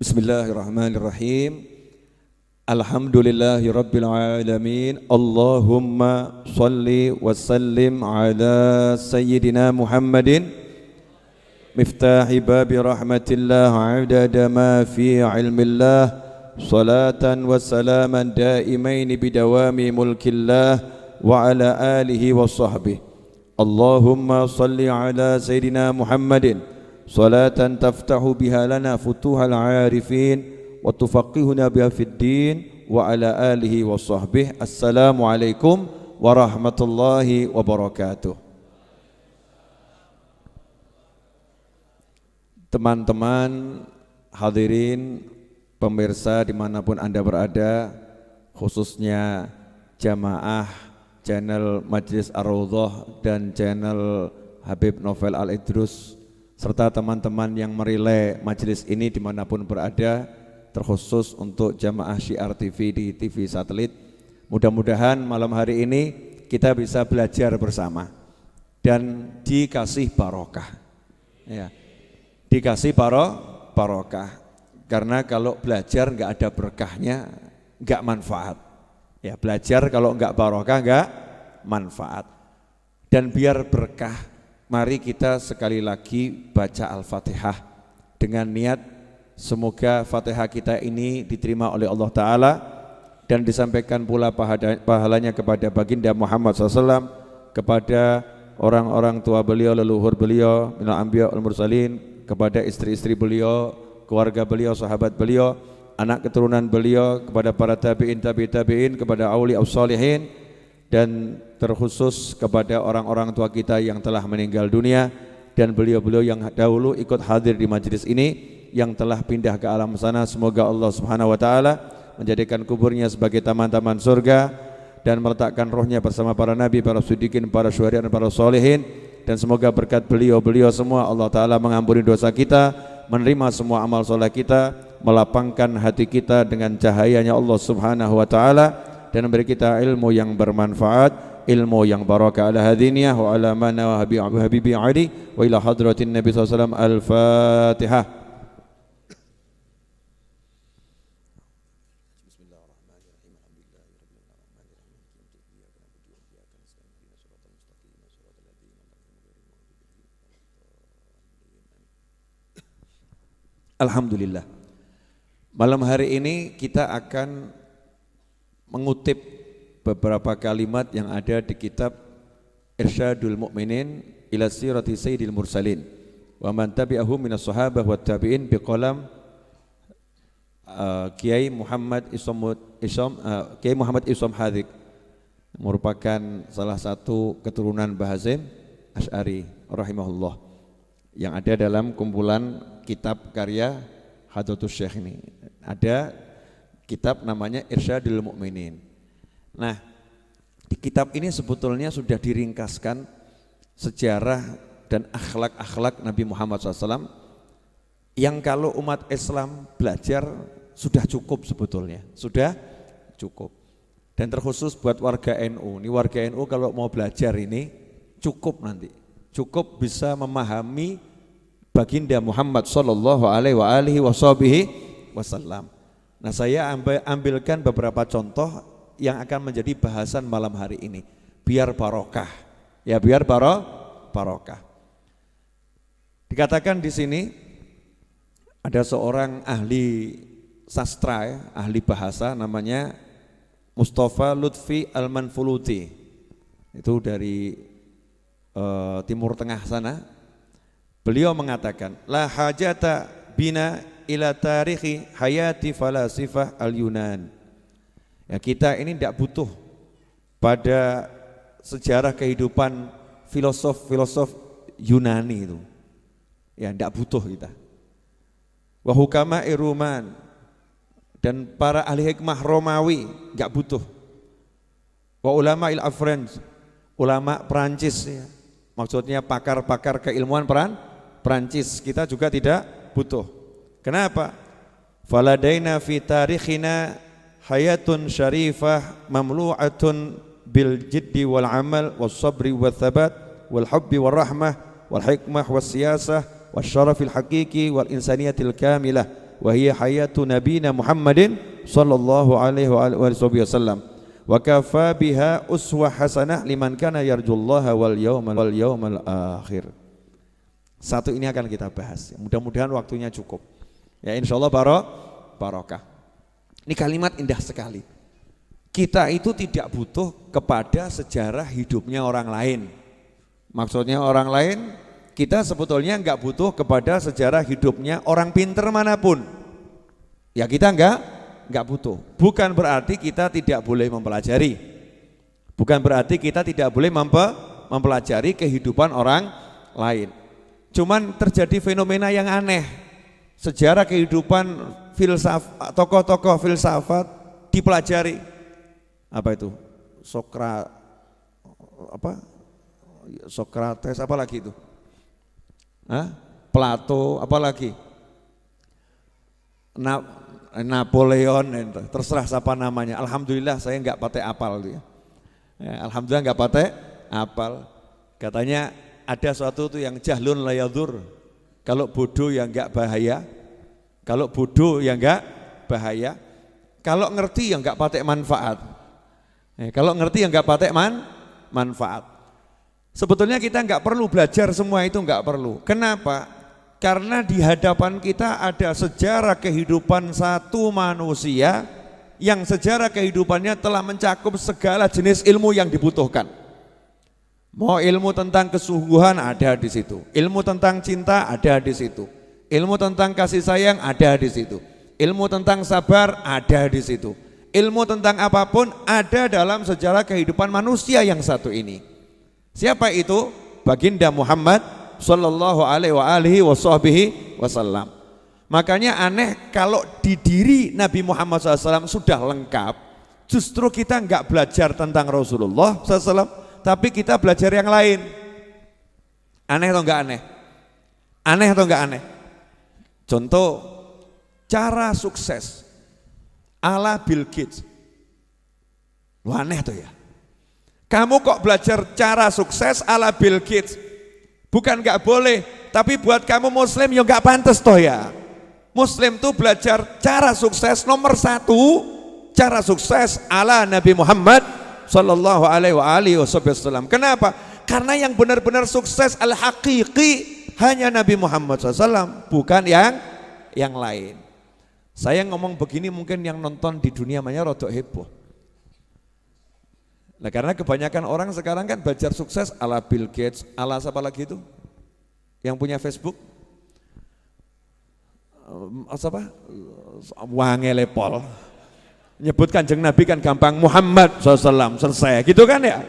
Bismillahirrahmanirrahim. Alhamdulillahi rabbil alamin. Allahumma salli wa sallim ala sayyidina Muhammadin miftahi babi rahmatillah adada ma fi ilmillah salatan wa salaman daimain bidawami mulkillah wa ala alihi wa sahbihi. Allahumma salli ala sayyidina Muhammadin salatan taftahu biha lana futuhal arifin wa tufaqihuna biha fid din wa ala alihi wa sahbihi. Assalamualaikum warahmatullahi wabarakatuh. Teman-teman hadirin pemirsa dimanapun Anda berada, khususnya jamaah channel Majlis Ar-Raudhah dan channel Habib Novel Al-Idrus, serta teman-teman yang merelay majelis ini dimanapun berada, terkhusus untuk jamaah Syiar TV di TV satelit. Mudah-mudahan malam hari ini kita bisa belajar bersama dan dikasih barokah, ya, dikasih barokah. Karena kalau belajar nggak ada berkahnya, nggak manfaat. Ya, belajar kalau nggak barokah nggak manfaat. Dan biar berkah, mari kita sekali lagi baca Al-Fatihah dengan niat semoga Fatihah kita ini diterima oleh Allah Ta'ala dan disampaikan pula pahalanya kepada baginda Muhammad SAW, kepada orang-orang tua beliau, leluhur beliau, minal anbiya wal mursalin, kepada istri-istri beliau, keluarga beliau, sahabat beliau, anak keturunan beliau, kepada para tabi'in, kepada auliya ussalihin, dan terkhusus kepada orang-orang tua kita yang telah meninggal dunia dan beliau-beliau yang dahulu ikut hadir di majelis ini yang telah pindah ke alam sana. Semoga Allah Subhanahu wa taala menjadikan kuburnya sebagai taman-taman surga dan meletakkan rohnya bersama para nabi, para siddiqin, para syuhada dan para sholihin. Dan semoga berkat beliau-beliau semua Allah taala mengampuni dosa kita, menerima semua amal soleh kita, melapangkan hati kita dengan cahayanya Allah Subhanahu wa taala, dan memberi kita ilmu yang bermanfaat, ilmu yang barakah. Ala hadiniyah wa ala mana wa habibi ali wa ila hadratin Nabi SAW. Al-Fatihah. Alhamdulillah. Malam hari ini kita akan mengutip beberapa kalimat yang ada di kitab Irsyadul Mu'minin ila Sirati Sayyidil Mursalin wa man tabi'ahum minas sahabah wat tabi'in biqalam Kiai Muhammad Isom Hadik, merupakan salah satu keturunan Bahazim Asy'ari rahimahullah, yang ada dalam kumpulan kitab karya Hadratus Syekh ini. Ada kitab namanya Irsyadul Mu'minin. Nah, di kitab ini sebetulnya sudah diringkaskan sejarah dan akhlak-akhlak Nabi Muhammad SAW yang kalau umat Islam belajar sudah cukup sebetulnya, sudah cukup. Dan terkhusus buat warga NU, ini warga NU kalau mau belajar ini cukup nanti, cukup bisa memahami baginda Muhammad sallallahu alaihi wasallam. Nah, saya ambilkan beberapa contoh yang akan menjadi bahasan malam hari ini, biar barokah. Ya, biar barokah. Dikatakan di sini ada seorang ahli sastra, ya, ahli bahasa, namanya Mustafa Lutfi Al-Manfuluti. Itu dari Timur Tengah sana. Beliau mengatakan, la hajata bina ila tarikhi hayati falasifah al-Yunan. Ya, kita ini tidak butuh pada sejarah kehidupan filosof Yunani itu. Ya, tidak butuh kita. Wa hukama Iruman, dan para ahli hikmah Romawi enggak butuh. Wa ulama il-Afrans, ulama Perancis, ya. Maksudnya pakar-pakar keilmuan Perancis kita juga tidak butuh. Kenapa? Faladaina fi tarikhina hayatun syarifah mamlu'atun bil jiddi wal amal was sabri wal thabat wal hubbi wal rahmah wal hikmah was siyasah was syarafil haqiqi wal insaniyatil kamilah wa hiya hayatu nabiyina Muhammadin sallallahu alaihi wasallam. Wa kafa biha uswah hasanah liman kana yarjullaha wal yawmal akhir. Satu ini akan kita bahas. Mudah-mudahan waktunya cukup. Ya insyaallah barokah. Ini kalimat indah sekali. Kita itu tidak butuh kepada sejarah hidupnya orang lain. Maksudnya orang lain, kita sebetulnya enggak butuh kepada sejarah hidupnya orang pinter manapun. Ya kita enggak butuh. Bukan berarti kita tidak boleh mempelajari. Bukan berarti kita tidak boleh mempelajari kehidupan orang lain. Cuman terjadi fenomena yang aneh. Sejarah kehidupan tokoh-tokoh filsafat dipelajari. Apa itu? Sokrates apa lagi itu? Plato apa lagi? Napoleon, terserah siapa namanya. Alhamdulillah saya enggak pakai apal itu ya. Alhamdulillah enggak pakai apal. Katanya ada suatu tuh yang jahlun layadur. Kalau bodoh ya enggak bahaya. Kalau bodoh ya enggak bahaya. Kalau ngerti ya enggak pakai manfaat. Kalau ngerti ya enggak pakai manfaat. Sebetulnya kita enggak perlu belajar semua itu, enggak perlu. Kenapa? Karena di hadapan kita ada sejarah kehidupan satu manusia yang sejarah kehidupannya telah mencakup segala jenis ilmu yang dibutuhkan. Mau ilmu tentang kesungguhan ada di situ, ilmu tentang cinta ada di situ, ilmu tentang kasih sayang ada di situ, ilmu tentang sabar ada di situ, ilmu tentang apapun ada dalam sejarah kehidupan manusia yang satu ini. Siapa itu? Baginda Muhammad sallallahu alaihi wasallam. Makanya aneh kalau di diri Nabi Muhammad SAW sudah lengkap, justru kita enggak belajar tentang Rasulullah SAW, tapi kita belajar yang lain. Aneh atau enggak aneh? Aneh atau enggak aneh? Contoh, cara sukses ala Bill Gates. Lu aneh tuh ya. Kamu kok belajar cara sukses ala Bill Gates? Bukan enggak boleh, tapi buat kamu muslim ya enggak pantas toh ya. Muslim tuh belajar cara sukses nomor 1, cara sukses ala Nabi Muhammad sallallahu alaihi wasallam. Kenapa? Karena yang benar-benar sukses al-haqiqi hanya Nabi Muhammad SAW, bukan yang lain. Saya ngomong begini mungkin yang nonton di dunia banyak rodok heboh. Nah karena kebanyakan orang sekarang kan belajar sukses ala Bill Gates, ala siapa lagi itu? Yang punya Facebook? Siapa? Wangelepol. Nyebut Kanjeng Nabi kan gampang, Muhammad SAW, selesai. Gitu kan ya?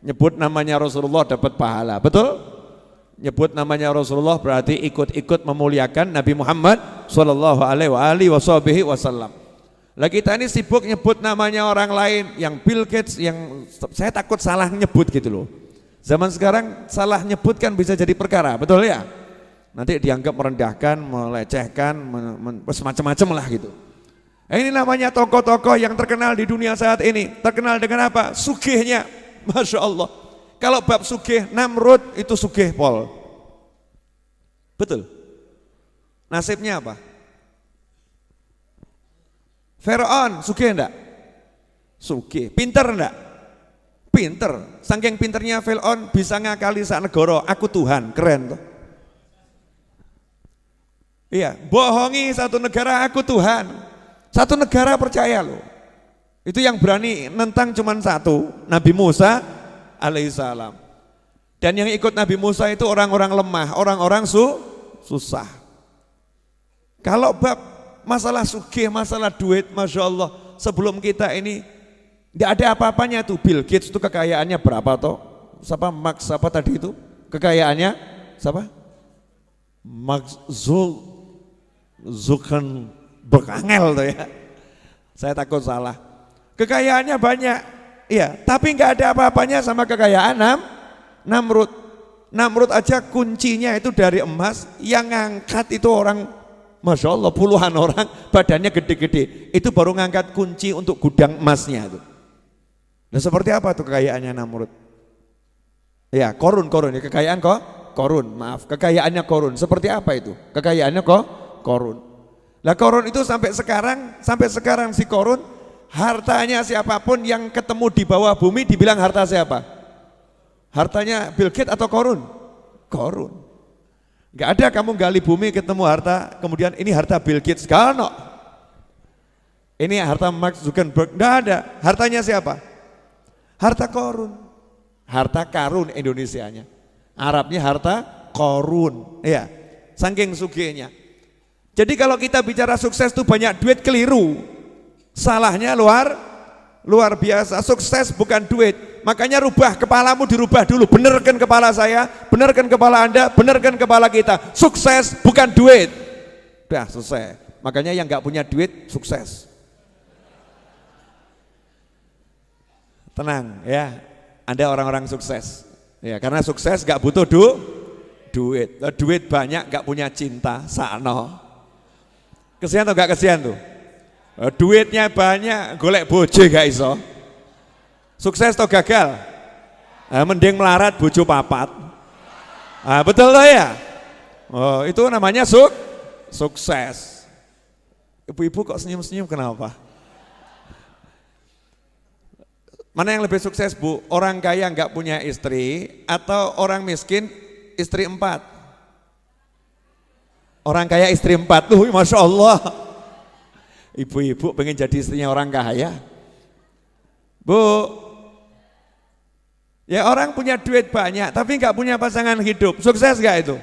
Nyebut namanya Rasulullah dapat pahala, betul? Nyebut namanya Rasulullah berarti ikut-ikut memuliakan Nabi Muhammad sallallahu alaihi wasallam. Lah kita ini sibuk nyebut namanya orang lain, yang Bill Gates, yang saya takut salah nyebut gitu loh. Zaman sekarang salah nyebut kan bisa jadi perkara, betul ya? Nanti dianggap merendahkan, melecehkan, semacam-macam lah gitu. Ini namanya tokoh-tokoh yang terkenal di dunia saat ini. Terkenal dengan apa? Sugihnya, Masya Allah. Kalau bab sugih, Namrud itu sugih pol. Betul? Nasibnya apa? Firaun sugih enggak? Sugih. Pinter enggak? Pinter. Saking pinternya Firaun bisa ngakali sak negara, aku Tuhan, keren tuh. Iya, bohongi satu negara, aku Tuhan. Satu negara percaya loh. Itu yang berani nentang cuman satu, Nabi Musa alaihissalam. Dan yang ikut Nabi Musa itu orang-orang lemah, orang-orang susah. Kalau bab masalah sugih, masalah duit, Masya Allah, sebelum kita ini tidak ada apa-apanya tuh. Bill Gates itu kekayaannya berapa toh? Siapa Max, siapa tadi itu? Kekayaannya siapa? Max Zuckerberg, angel tuh ya. Saya takut salah. Kekayaannya banyak, iya, tapi nggak ada apa-apanya sama kekayaan Namrud. Namrud aja kuncinya itu dari emas, yang ngangkat itu orang, Masya Allah, puluhan orang, badannya gede-gede. Itu baru ngangkat kunci untuk gudang emasnya itu. Nah seperti apa tuh kekayaannya Namrud? Ya, Korun ya, kekayaan Korun, maaf, kekayaannya Korun. Seperti apa itu? Kekayaannya Korun. Lah Korun itu sampai sekarang si Korun, hartanya siapapun yang ketemu di bawah bumi dibilang harta siapa? Hartanya Bill Gates atau Korun? Korun. Enggak ada kamu gali bumi ketemu harta, kemudian ini harta Bill Gates, gak ada. Ini harta Mark Zuckerberg, enggak ada. Hartanya siapa? Harta Korun. Harta karun Indonesianya. Arabnya harta Korun. Ya, saking sugihnya. Jadi kalau kita bicara sukses itu banyak duit, keliru. Salahnya luar biasa. Sukses bukan duit. Makanya rubah kepalamu, dirubah dulu. Benerkan kepala saya, benerkan kepala Anda, benerkan kepala kita. Sukses bukan duit. Udah selesai. Makanya yang nggak punya duit sukses. Tenang ya, Anda orang-orang sukses. Ya, karena sukses nggak butuh duit. Duit banyak nggak punya cinta, sakno. Kesian atau gak kesian tuh? Duitnya banyak, golek bojo gak iso. Sukses atau gagal? Mending melarat bojo papat. Betul loh ya? Oh, itu namanya sukses. Ibu-ibu kok senyum-senyum kenapa? Mana yang lebih sukses Bu? Orang kaya gak punya istri atau orang miskin istri 4? Orang kaya istri 4 tuh, Masya Allah. Ibu-ibu pengen jadi istrinya orang kaya. Bu, ya orang punya duit banyak tapi nggak punya pasangan hidup, sukses gak itu?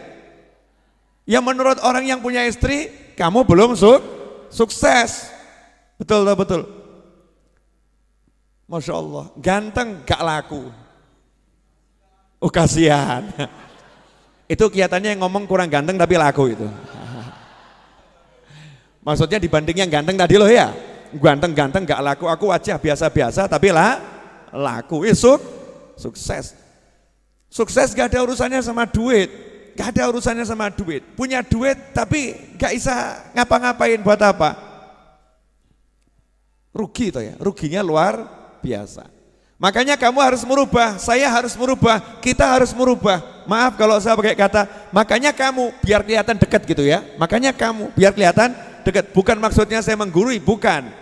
Ya menurut orang yang punya istri, kamu belum sukses. Betul. Masya Allah, ganteng gak laku. Oh kasihan. Itu kelihatannya yang ngomong kurang ganteng tapi laku itu. Maksudnya dibanding yang ganteng tadi loh ya. Ganteng-ganteng gak laku, aku wajah biasa-biasa tapi laku. Sukses. Sukses gak ada urusannya sama duit. Gak ada urusannya sama duit. Punya duit tapi gak bisa ngapa-ngapain buat apa. Rugi toh ya, ruginya luar biasa. Makanya kamu harus merubah, saya harus merubah, kita harus merubah. Maaf kalau saya pakai kata, makanya kamu biar kelihatan dekat gitu ya. Makanya kamu biar kelihatan dekat. Bukan maksudnya saya menggurui, bukan.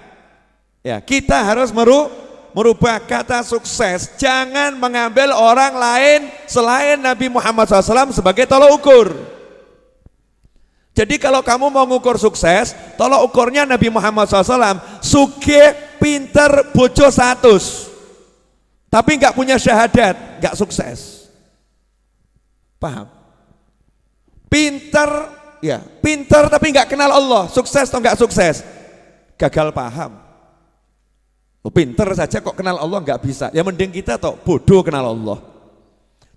Ya, kita harus merubah kata sukses. Jangan mengambil orang lain selain Nabi Muhammad SAW sebagai tolok ukur. Jadi kalau kamu mau ngukur sukses, tolok ukurnya Nabi Muhammad SAW. Sugih, pinter, bojo 100. Tapi nggak punya syahadat, nggak sukses. Paham? Pinter, ya, pinter tapi nggak kenal Allah, sukses atau nggak sukses? Gagal paham. Pinter saja kok kenal Allah nggak bisa. Ya mending kita toh bodoh kenal Allah.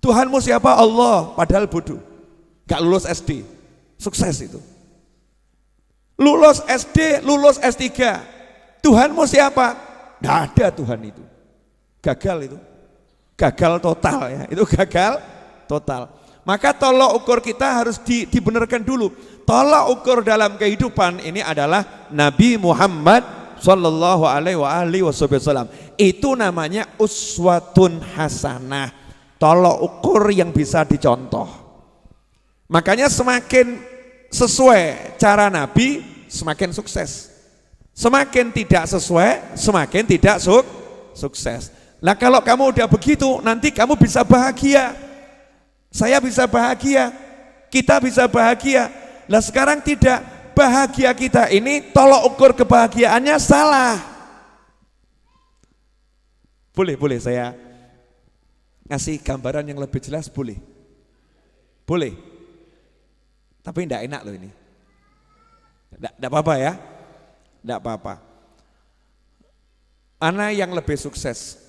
Tuhanmu siapa? Allah, padahal bodoh. Nggak lulus SD, sukses itu. Lulus SD, lulus S3. Tuhanmu siapa? Nggak ada Tuhan itu. Gagal itu, gagal total ya, itu gagal total. Maka tolok ukur kita harus dibenarkan dulu. Tolok ukur dalam kehidupan ini adalah Nabi Muhammad Sallallahu Alaihi Wasallam. Itu namanya uswatun hasanah, tolok ukur yang bisa dicontoh. Makanya semakin sesuai cara Nabi, semakin sukses. Semakin tidak sesuai, semakin tidak sukses. Nah kalau kamu udah begitu, nanti kamu bisa bahagia. Saya bisa bahagia, kita bisa bahagia. Nah sekarang tidak, bahagia kita ini tolok ukur kebahagiaannya salah. Boleh saya ngasih gambaran yang lebih jelas, boleh? Boleh. Tapi enggak enak loh ini. Enggak apa-apa ya, enggak apa-apa. Mana yang lebih sukses?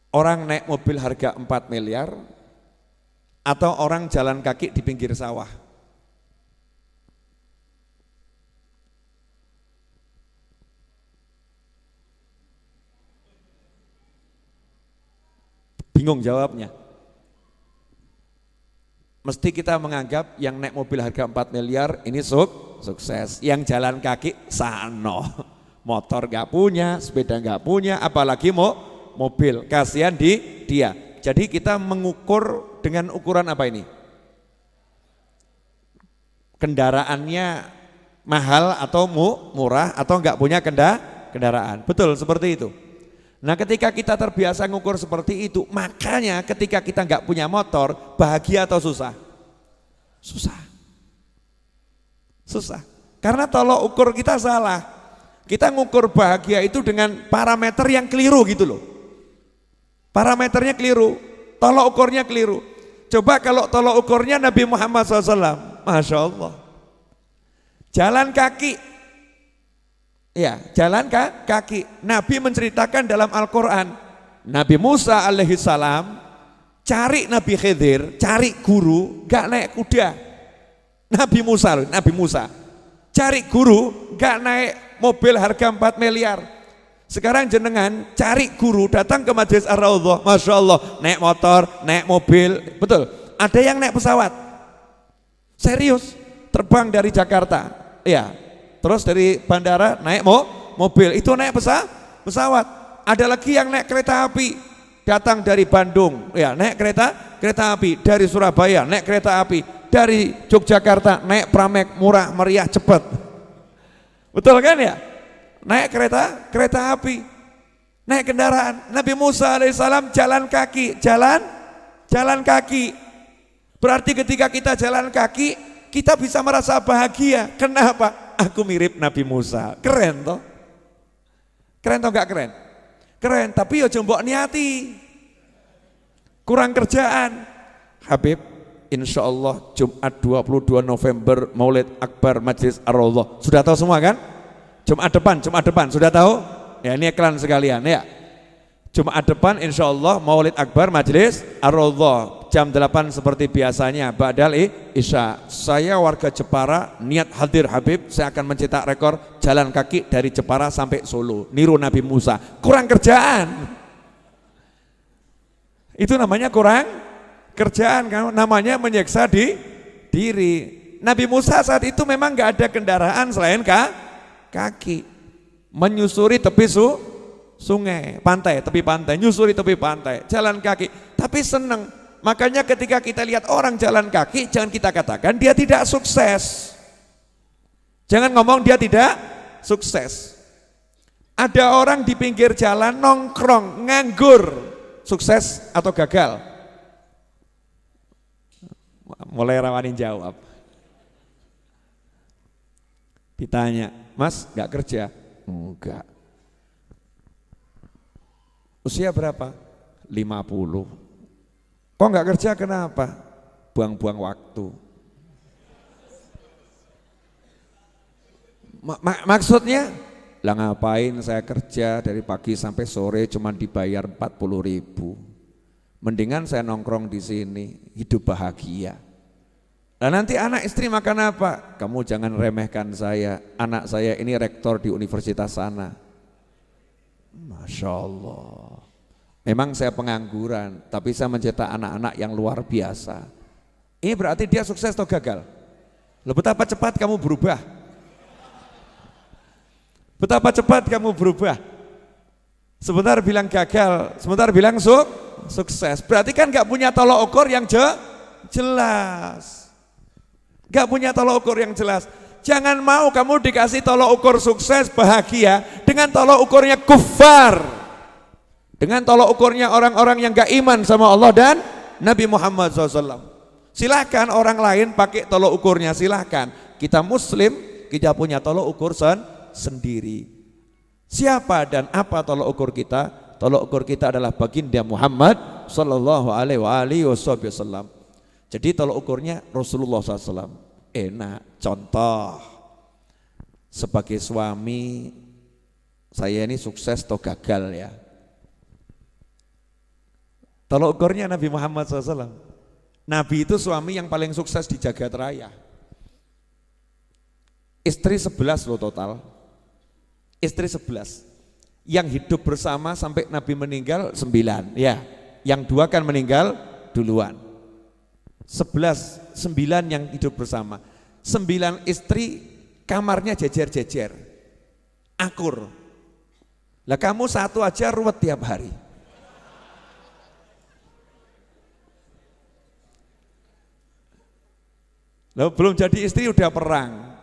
Orang naik mobil harga 4 miliar atau orang jalan kaki di pinggir sawah? Bingung jawabnya. Mesti kita menganggap yang naik mobil harga 4 miliar ini sukses. Yang jalan kaki sano. Motor gak punya, sepeda gak punya, apalagi mobil, kasihan dia. Jadi kita mengukur dengan ukuran apa ini? Kendaraannya mahal atau murah atau enggak punya kendaraan. Betul seperti itu. Nah ketika kita terbiasa ngukur seperti itu, makanya ketika kita enggak punya motor, bahagia atau susah? Susah. Susah. Karena tolok ukur kita salah. Kita ngukur bahagia itu dengan parameter yang keliru gitu loh. Parameternya keliru, tolok ukurnya keliru. Coba kalau tolok ukurnya Nabi Muhammad SAW, Masya Allah. Jalan kaki, ya jalan kaki. Nabi menceritakan dalam Al-Quran, Nabi Musa alaihissalam cari Nabi Khidir, cari guru, gak naik kuda. Nabi Musa cari guru, gak naik mobil harga 4 miliar. Sekarang jenengan cari guru, datang ke Majelis Ar-Raudhah, Masya Allah, naik motor, naik mobil, betul. Ada yang naik pesawat, serius, terbang dari Jakarta, ya. Terus dari bandara naik mobil, itu naik pesawat. Ada lagi yang naik kereta api, datang dari Bandung, ya naik kereta api, dari Surabaya naik kereta api, dari Yogyakarta naik Pramek, murah, meriah, cepat. Betul kan ya? Naik kereta api, naik kendaraan. Nabi Musa alaihissalam jalan kaki. Berarti ketika kita jalan kaki, kita bisa merasa bahagia. Kenapa? Aku mirip Nabi Musa. Keren toh? Keren toh gak keren? Keren, tapi ya mbok niati. Kurang kerjaan. Habib, insya Allah Jumat 22 November Maulid Akbar Majelis Ar-Raudhah. Sudah tahu semua kan? Jumat depan, sudah tahu? Ya ini iklan sekalian ya. Jumat depan insya Allah Maulid Akbar Majelis Ar-Raudhah jam 8 seperti biasanya ba'dal Isya. Saya warga Jepara niat hadir Habib, saya akan mencetak rekor jalan kaki dari Jepara sampai Solo, niru Nabi Musa. Kurang kerjaan. Itu namanya kurang kerjaan, namanya menyiksa diri. Nabi Musa saat itu memang gak ada kendaraan selain kaki, menyusuri tepi sungai, tepi pantai, nyusuri tepi pantai, jalan kaki, tapi seneng. Makanya ketika kita lihat orang jalan kaki, jangan kita katakan dia tidak sukses. Jangan ngomong dia tidak sukses. Ada orang di pinggir jalan nongkrong, nganggur, sukses atau gagal? Mulai rawanin jawab. Ditanya, Mas gak kerja? Enggak. Usia berapa? 50. Kok gak kerja kenapa? Buang-buang waktu. Maksudnya? Lah ngapain saya kerja dari pagi sampai sore cuma dibayar 40.000. Mendingan saya nongkrong di sini, hidup bahagia. Nah nanti anak istri makan apa? Kamu jangan remehkan saya, anak saya ini rektor di universitas sana. Masya Allah. Memang saya pengangguran, tapi saya mencetak anak-anak yang luar biasa. Ini berarti dia sukses atau gagal? Loh, betapa cepat kamu berubah. Betapa cepat kamu berubah. Sebentar bilang gagal, sebentar bilang sukses. Berarti kan gak punya tolok ukur yang jelas. Gak punya tolok ukur yang jelas. Jangan mau kamu dikasih tolok ukur sukses bahagia dengan tolok ukurnya kufar, dengan tolok ukurnya orang-orang yang gak iman sama Allah dan Nabi Muhammad SAW. Silahkan orang lain pakai tolok ukurnya, silahkan. Kita Muslim, kita punya tolok ukur sendiri. Siapa dan apa tolok ukur kita? Tolok ukur kita adalah baginda Muhammad Sallallahu Alaihi Wasallam. Jadi tolok ukurnya Rasulullah SAW. Enak. Contoh, sebagai suami saya ini sukses atau gagal ya. Tolok ukurnya Nabi Muhammad SAW. Nabi itu suami yang paling sukses di jagat raya. Istri 11 loh total. Istri 11. Yang hidup bersama sampai Nabi meninggal 9 ya. Yang 2 kan meninggal duluan. 9 yang hidup bersama. 9 istri kamarnya jejer-jejer, akur. Lah kamu satu aja ruwet tiap hari. Lalu belum jadi istri udah perang.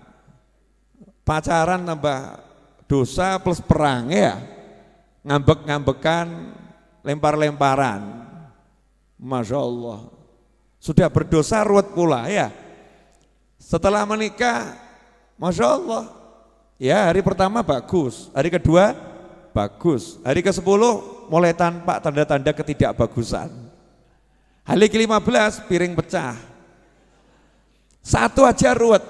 pacaran tambah dosa plus perang ya, ngambek-ngambekan, lempar-lemparan, Masya Allah, sudah berdosa ruwet pula ya. Setelah menikah, Masya Allah, ya hari pertama bagus, hari kedua bagus, hari ke-10 mulai tampak tanda-tanda ketidakbagusan. Hari ke-15 piring pecah, satu aja ruwet,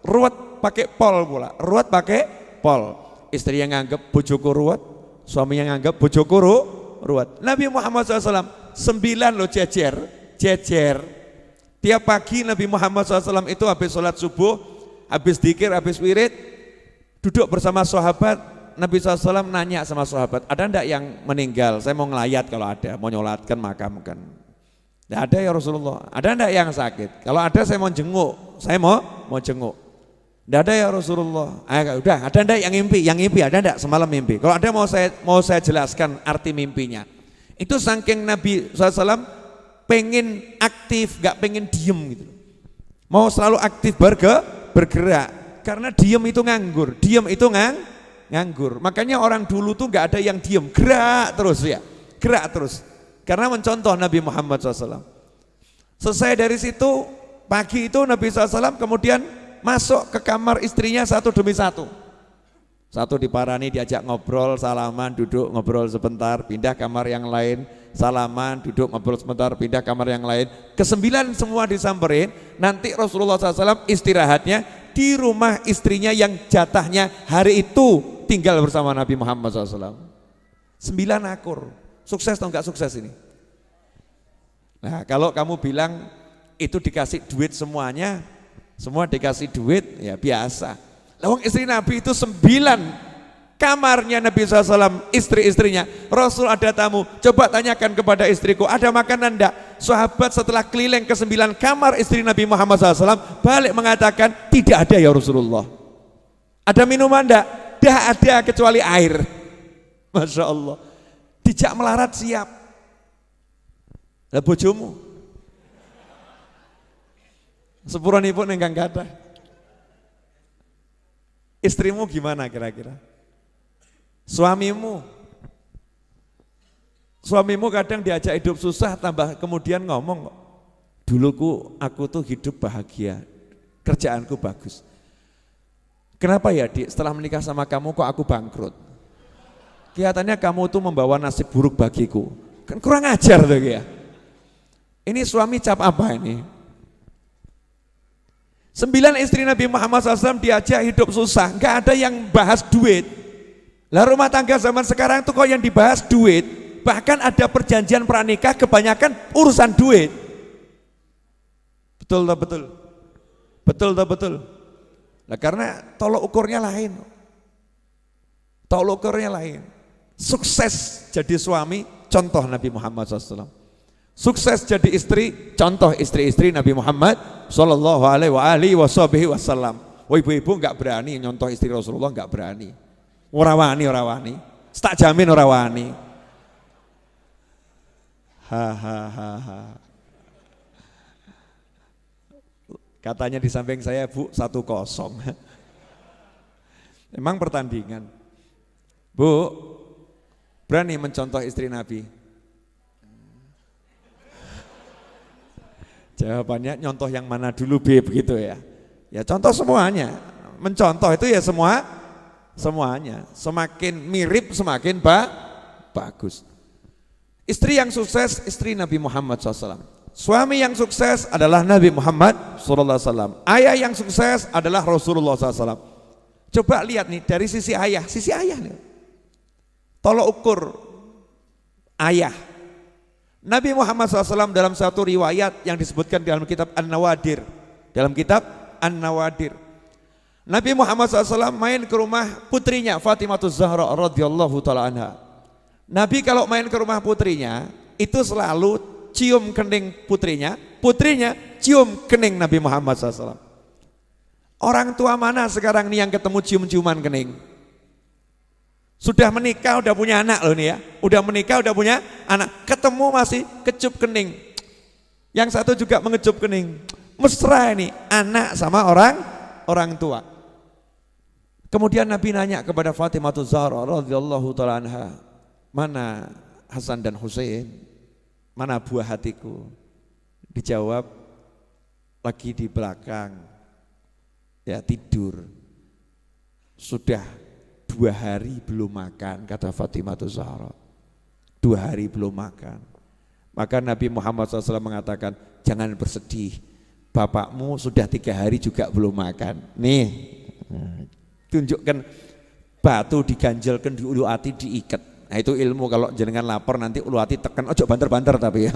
ruwet pakai pol pula, ruwet pakai pol. Istri yang nganggap bojoku ruwet, suami yang nganggap bojoku ruwet. Nabi Muhammad SAW 9 loh jejer. Tiap pagi Nabi Muhammad SAW itu habis sholat subuh, habis dzikir, habis wirid, duduk bersama sahabat. Nabi SAW nanya sama sahabat, ada enggak yang meninggal? Saya mau ngelayat kalau ada, mau nyolatkan makam kan. Tidak ada ya Rasulullah. Ada enggak yang sakit? Kalau ada saya mau jenguk, saya mau jenguk. Tidak ada ya Rasulullah. Udah, ada enggak yang ngimpi? Ada enggak semalam mimpi? Kalau ada mau saya jelaskan arti mimpinya. Itu saking Nabi SAW pengen aktif, gak pengen diem gitu. Mau selalu aktif bergerak. Karena diem itu nganggur, nganggur. Makanya orang dulu tuh gak ada yang diem, gerak terus. Karena mencontoh Nabi Muhammad SAW. Selesai dari situ, pagi itu Nabi SAW kemudian masuk ke kamar istrinya satu demi satu. Satu diparani, diajak ngobrol, salaman, duduk ngobrol sebentar, pindah kamar yang lain, salaman, duduk ngobrol sebentar, pindah kamar yang lain. Ke-9 semua disamperin, nanti Rasulullah SAW istirahatnya di rumah istrinya yang jatahnya hari itu tinggal bersama Nabi Muhammad SAW. 9 akur, sukses atau enggak sukses ini? Nah kalau kamu bilang itu dikasih duit semuanya, semua dikasih duit, ya biasa. Lawang istri Nabi itu 9 kamarnya Nabi SAW, istri-istrinya. Rasul ada tamu, coba tanyakan kepada istriku, ada makanan enggak? Sahabat setelah keliling ke 9 kamar istri Nabi Muhammad SAW, balik mengatakan, tidak ada ya Rasulullah. Ada minuman enggak? Tidak ada kecuali air. Masya Allah. Dijak melarat siap. Lah bojomu? Sepuranipun engkang kathah. Istrimu gimana kira-kira? Suamimu kadang diajak hidup susah, tambah kemudian ngomong, duluku aku tuh hidup bahagia, kerjaanku bagus. Kenapa ya Dik, setelah menikah sama kamu kok aku bangkrut? Kelihatannya kamu tuh membawa nasib buruk bagiku. Kan kurang ajar tuh ya. Ini suami cap apa ini? 9 istri Nabi Muhammad SAW diajak hidup susah, nggak ada yang bahas duit. Lah rumah tangga zaman sekarang tuh kok yang dibahas duit, bahkan ada perjanjian pranikah kebanyakan urusan duit. Betul tak betul? Betul. Nah karena tolok ukurnya lain. Sukses jadi suami, contoh Nabi Muhammad SAW. Sukses jadi istri, contoh istri-istri Nabi Muhammad sallallahu alaihi wasallam. Oh ibu-ibu enggak berani nyontoh istri Rasulullah, enggak berani. Ora wani. Tak jamin ora wani. Ha. Katanya di samping saya, Bu, 1-0. Emang pertandingan. Bu, berani mencontoh istri Nabi? Jawabannya nyontoh yang mana dulu Beb begitu ya. Ya contoh semuanya. Mencontoh itu ya semuanya. Semakin mirip semakin bagus. Istri yang sukses istri Nabi Muhammad SAW. Suami yang sukses adalah Nabi Muhammad SAW. Ayah yang sukses adalah Rasulullah SAW. Coba lihat nih dari sisi ayah nih. Tolok ukur ayah. Nabi Muhammad SAW dalam satu riwayat yang disebutkan dalam kitab An-Nawadir. Nabi Muhammad SAW main ke rumah putrinya Fatimah Zahra radhiyallahu ta'ala anha. Nabi kalau main ke rumah putrinya itu selalu cium kening putrinya cium kening Nabi Muhammad SAW. Orang tua mana sekarang nih yang ketemu cium-ciuman kening? Sudah menikah, udah punya anak loh nih ya. Udah menikah, udah punya anak. Ketemu masih kecup kening. Yang satu juga mengecup kening. Mesra ini, anak sama orang orang tua. Kemudian Nabi nanya kepada Fatimah Zahra radhiyallahu taala anha, mana Hasan dan Husain, mana buah hatiku? Dijawab, lagi di belakang, ya tidur. Sudah 2 hari belum makan, kata Fatimah Zahra. 2 hari belum makan. Maka Nabi Muhammad SAW mengatakan, jangan bersedih, bapakmu sudah 3 hari juga belum makan. Nih, tunjukkan batu diganjalkan di ulu hati diikat. Nah itu ilmu, kalau jenengan lapar nanti ulu hati tekan, ojo banter-banter tapi ya.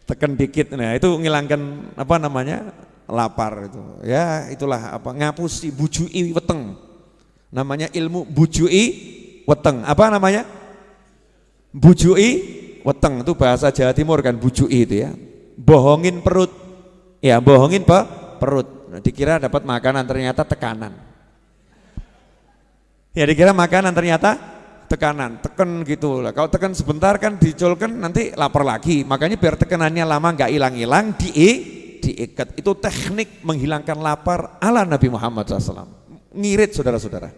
Tekan dikit, nah itu ngilangkan apa namanya, lapar itu. Ya itulah apa, ngapusi bujui weteng. Namanya ilmu bujui weteng. Apa namanya? Bujui weteng, itu bahasa Jawa Timur kan, bujui itu ya. Bohongin perut. Ya, bohongin perut. Nah, dikira dapat makanan, ternyata tekanan. Ya dikira makanan, ternyata tekanan, teken gitu lah. Kalau tekan sebentar kan dicolkan nanti lapar lagi. Makanya biar tekanannya lama nggak hilang-hilang, diikat. Itu teknik menghilangkan lapar ala Nabi Muhammad SAW. Ngirit saudara-saudara.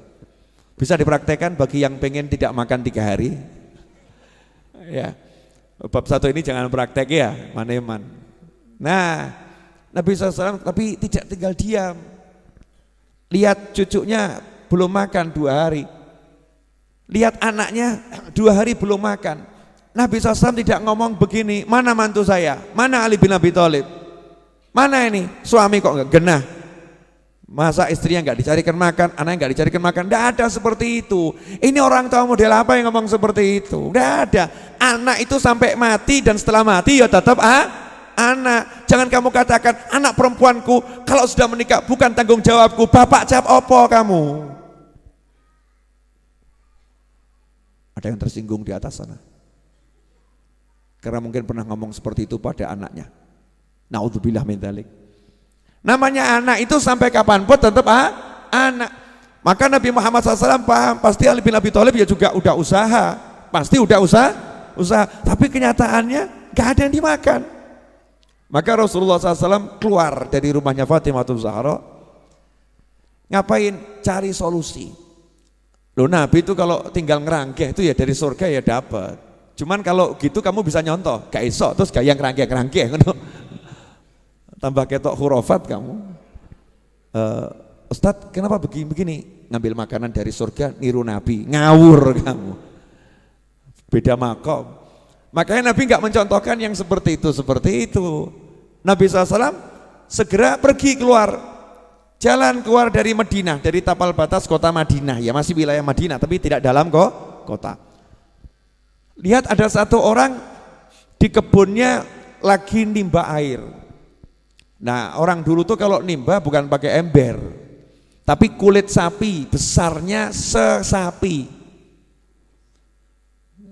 Bisa dipraktekkan bagi yang pengen tidak makan 3 hari. Ya, bab 1 ini jangan praktek ya, maneman. Nah, Nabi SAW tapi tidak tinggal diam. Lihat cucunya belum makan 2 hari. Lihat anaknya 2 hari belum makan. Nabi SAW tidak ngomong begini, mana mantu saya, mana Ali bin Abi Thalib, mana ini suami kok enggak genah, masa istrinya enggak dicarikan makan, anaknya enggak dicarikan makan. Enggak ada seperti itu. Ini orang tua model apa yang ngomong seperti itu? Enggak ada. Anak itu sampai mati dan setelah mati ya tetap anak. Jangan kamu katakan anak perempuanku kalau sudah menikah bukan tanggung jawabku. Bapak jawab opo kamu? Ada yang tersinggung di atas sana. Karena mungkin pernah ngomong seperti itu pada anaknya. Naudzubillah min dzalik. Namanya anak itu sampai kapanpun tetap anak. Maka Nabi Muhammad SAW paham, pasti Ali bin Abi Thalib ya juga udah usaha. Pasti udah usaha. Tapi kenyataannya gak ada yang dimakan. Maka Rasulullah SAW keluar dari rumahnya Fatimah Zahra. Ngapain? Cari solusi. Loh Nabi itu kalau tinggal ngerangkeh itu ya dari surga ya dapat. Cuman kalau gitu kamu bisa nyontoh, gak iso terus gak yang ngerangkeh. Tambah ketok hurufat kamu. Ustadz kenapa begini? Ngambil makanan dari surga niru Nabi, ngawur kamu. Beda makom. Makanya Nabi gak mencontohkan yang seperti itu. Nabi SAW segera pergi keluar. Jalan keluar dari Madinah, dari tapal batas kota Madinah, ya masih wilayah Madinah tapi tidak dalam kota. Lihat ada satu orang di kebunnya lagi nimba air. Nah orang dulu tuh kalau nimba bukan pakai ember, tapi kulit sapi, besarnya sesapi.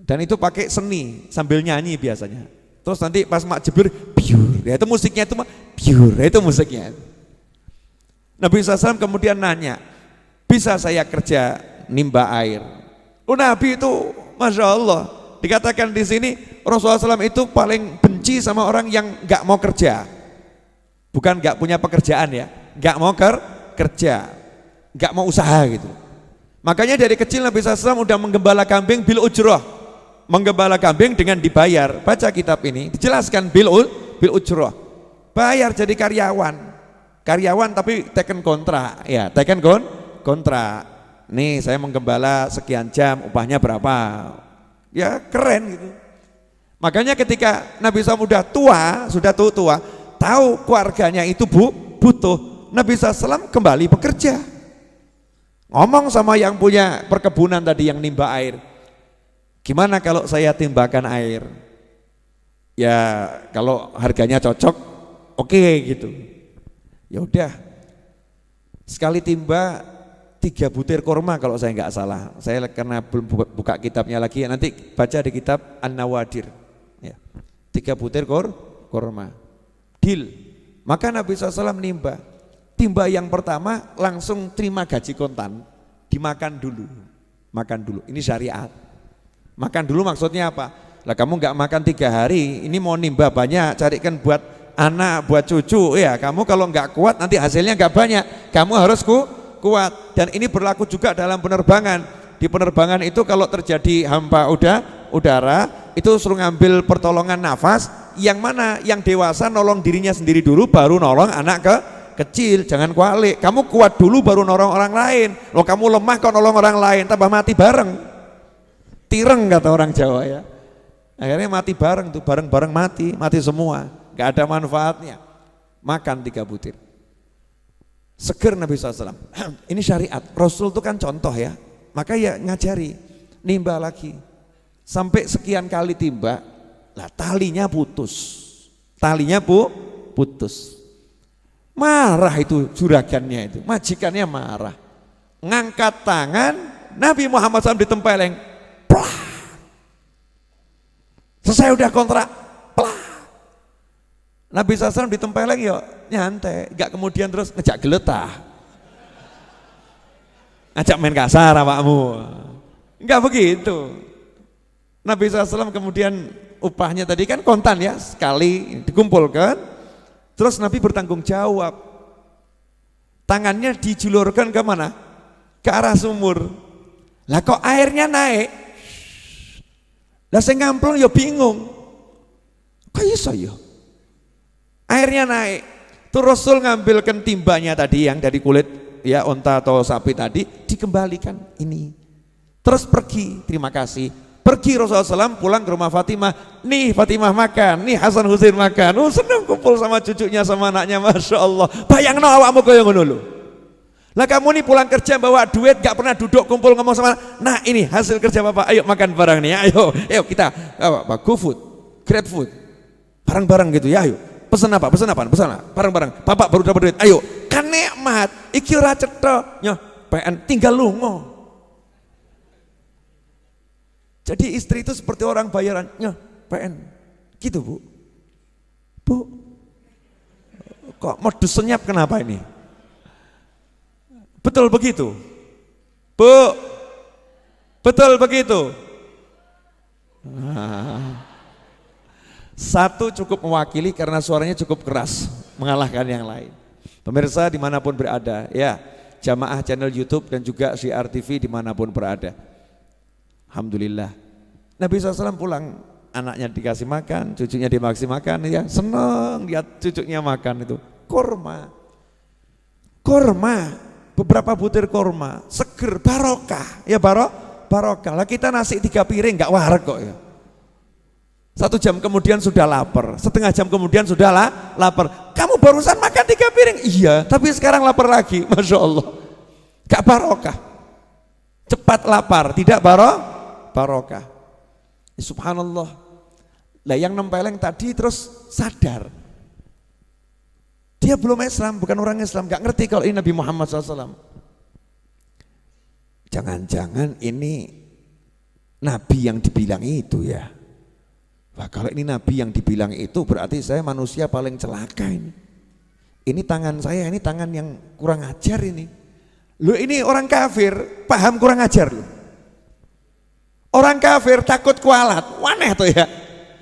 Dan itu pakai seni sambil nyanyi biasanya. Terus nanti pas mak jebur, biur, ya itu musiknya itu biur, ya itu musiknya. Nabi SAW kemudian nanya, bisa saya kerja nimba air? Oh Nabi itu Masya Allah, dikatakan di sini Rasulullah SAW itu paling benci sama orang yang gak mau kerja. Bukan gak punya pekerjaan ya, gak mau kerja, gak mau usaha gitu. Makanya dari kecil Nabi SAW udah menggembala kambing bil ujroh, menggembala kambing dengan dibayar. Baca kitab ini, dijelaskan bil ujroh, bayar jadi karyawan tapi teken kontrak ya, teken kontrak. Nih saya menggembala sekian jam, upahnya berapa? Ya keren gitu. Makanya ketika Nabi SAW sudah tua, tahu keluarganya itu butuh, Nabi SAW kembali bekerja. Ngomong sama yang punya perkebunan tadi yang nimba air, gimana kalau saya timbakan air? Ya kalau harganya cocok, oke gitu. Ya udah, sekali timba 3 butir kurma kalau saya nggak salah. Saya karena belum buka kitabnya lagi, nanti baca di kitab An-Nawadir. Ya, 3 butir kurma. Deal. Maka Nabi SAW nimba. Timba yang pertama langsung terima gaji kontan, dimakan dulu. Makan dulu. Ini syariat. Makan dulu maksudnya apa? Lah kamu nggak makan 3 hari, ini mau nimba banyak, carikan buat anak, buat cucu. Ya, kamu kalau nggak kuat nanti hasilnya nggak banyak. Kamu harus kuat. Dan ini berlaku juga dalam penerbangan. Di penerbangan itu kalau terjadi hampa udara, itu suruh ngambil pertolongan nafas. Yang mana? Yang dewasa nolong dirinya sendiri dulu, baru nolong anak kecil. Jangan kualik. Kamu kuat dulu baru nolong orang lain. Loh, kamu lemah kok nolong orang lain, tambah mati bareng. Tireng kata orang Jawa ya. Akhirnya mati bareng tuh, bareng-bareng mati semua, gak ada manfaatnya. Makan 3 butir. Seger Nabi SAW. Ini syariat, Rasul itu kan contoh ya. Maka ya ngajari, nimba lagi. Sampai sekian kali timba, lah talinya putus. Putus. Marah itu juragannya itu, majikannya marah. Ngangkat tangan, Nabi Muhammad SAW ditempeleng. Plah. Selesai udah kontrak, pelah. Nabi SAW ditempeleng ya nyantai, gak kemudian terus ngejak geletah, ngajak main kasar awakmu, enggak begitu. Nabi SAW kemudian upahnya tadi kan kontan ya, sekali dikumpulkan, terus Nabi bertanggung jawab, tangannya dijulurkan ke mana? Ke arah sumur. Lah kok airnya naik? Lah sing ngamplong ya bingung. Kok iso ya? Airnya naik. Tuh Rasul ngambilkan timbanya tadi yang dari kulit ya onta atau sapi tadi, dikembalikan ini. Terus pergi, terima kasih. Pergi Rasulullah SAW pulang ke rumah Fatimah. Nih Fatimah makan, nih Hasan Husain makan. Oh senang kumpul sama cucunya sama anaknya, Masya Allah. Bayangno awakmu koyo ngono lho. Lah kamu nih pulang kerja bawa duit, gak pernah duduk kumpul ngomong sama, nah ini hasil kerja bapak, ayo makan bareng nih, ayo kita GoFood, GrabFood, bareng-bareng gitu ya, ayo pesan apa, bareng-bareng, bapak baru dapat duit, ayo kan nikmat, iki ora cetha, nyoh PN tinggal lungo. Jadi istri itu seperti orang bayaran, nyoh PN, gitu bu, kok modus senyap kenapa ini? Betul begitu? Bu, betul begitu? Satu cukup mewakili karena suaranya cukup keras, mengalahkan yang lain. Pemirsa dimanapun berada, ya jamaah channel YouTube dan juga Syiar TV dimanapun berada. Alhamdulillah. Nabi SAW pulang, anaknya dikasih makan, cucunya dikasih makan, ya senang lihat cucunya makan itu. Kurma. Beberapa butir korma, seger, barokah, ya barokah. Lah kita nasi 3 piring nggak warak kok ya. 1 jam kemudian sudah lapar, setengah jam kemudian sudah lapar. Kamu barusan makan 3 piring, iya, tapi sekarang lapar lagi, Masya Allah. Gak barokah, cepat lapar, tidak barokah. Subhanallah. Lah yang nempeleng tadi terus sadar. Dia belum Islam, bukan orang Islam, gak ngerti kalau ini Nabi Muhammad SAW. Jangan-jangan ini Nabi yang dibilang itu ya. Wah kalau ini Nabi yang dibilang itu berarti saya manusia paling celaka ini. Ini tangan saya, ini tangan yang kurang ajar ini. Loh ini orang kafir, paham kurang ajar loh. Orang kafir takut kualat, waneh tuh ya.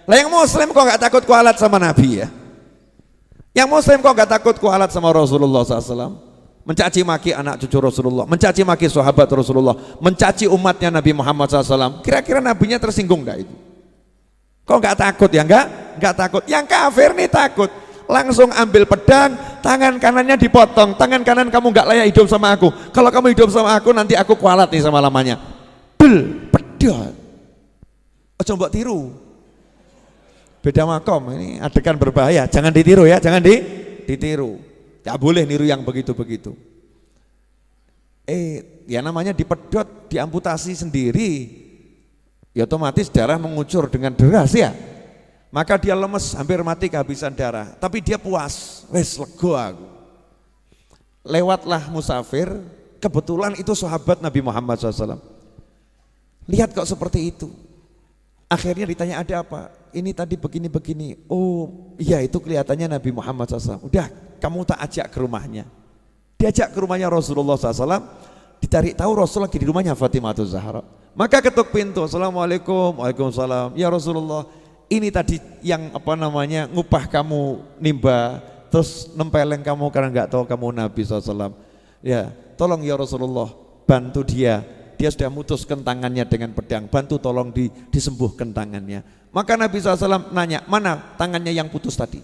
Lah yang muslim kok gak takut kualat sama Nabi ya. Yang muslim kok gak takut kualat sama Rasulullah SAW, mencaci maki anak cucu Rasulullah, mencaci maki sahabat Rasulullah, mencaci umatnya Nabi Muhammad SAW. Kira-kira nabinya tersinggung gak itu? Kok gak takut ya? Gak takut. Yang kafir nih takut. Langsung ambil pedang, tangan kanannya dipotong, tangan kanan kamu gak layak hidup sama aku. Kalau kamu hidup sama aku nanti aku kualat nih sama lamanya. Pedang. Ojo mbok tiru. Beda makom, ini adegan berbahaya, jangan ditiru ya, jangan ditiru. Gak boleh niru yang begitu-begitu. Ya namanya dipedot, diamputasi sendiri, ya otomatis darah mengucur dengan deras ya. Maka dia lemes, hampir mati kehabisan darah. Tapi dia puas, wes lego aku. Lewatlah musafir, kebetulan itu sahabat Nabi Muhammad SAW. Lihat kok seperti itu. Akhirnya ditanya ada apa? Ini tadi begini-begini. Oh iya itu kelihatannya Nabi Muhammad SAW. Udah kamu tak ajak ke rumahnya. Diajak ke rumahnya Rasulullah SAW. Dicari tahu Rasul lagi di rumahnya Fatimah Zahra. Maka ketuk pintu. Assalamualaikum. Waalaikumsalam. Ya Rasulullah, ini tadi yang ngupah kamu nimba, terus nempeleng kamu karena nggak tahu kamu Nabi SAW. Ya, tolong ya Rasulullah, bantu dia sudah mutuskan tangannya dengan pedang, bantu tolong disembuhkan tangannya. Maka Nabi SAW nanya, mana tangannya yang putus tadi?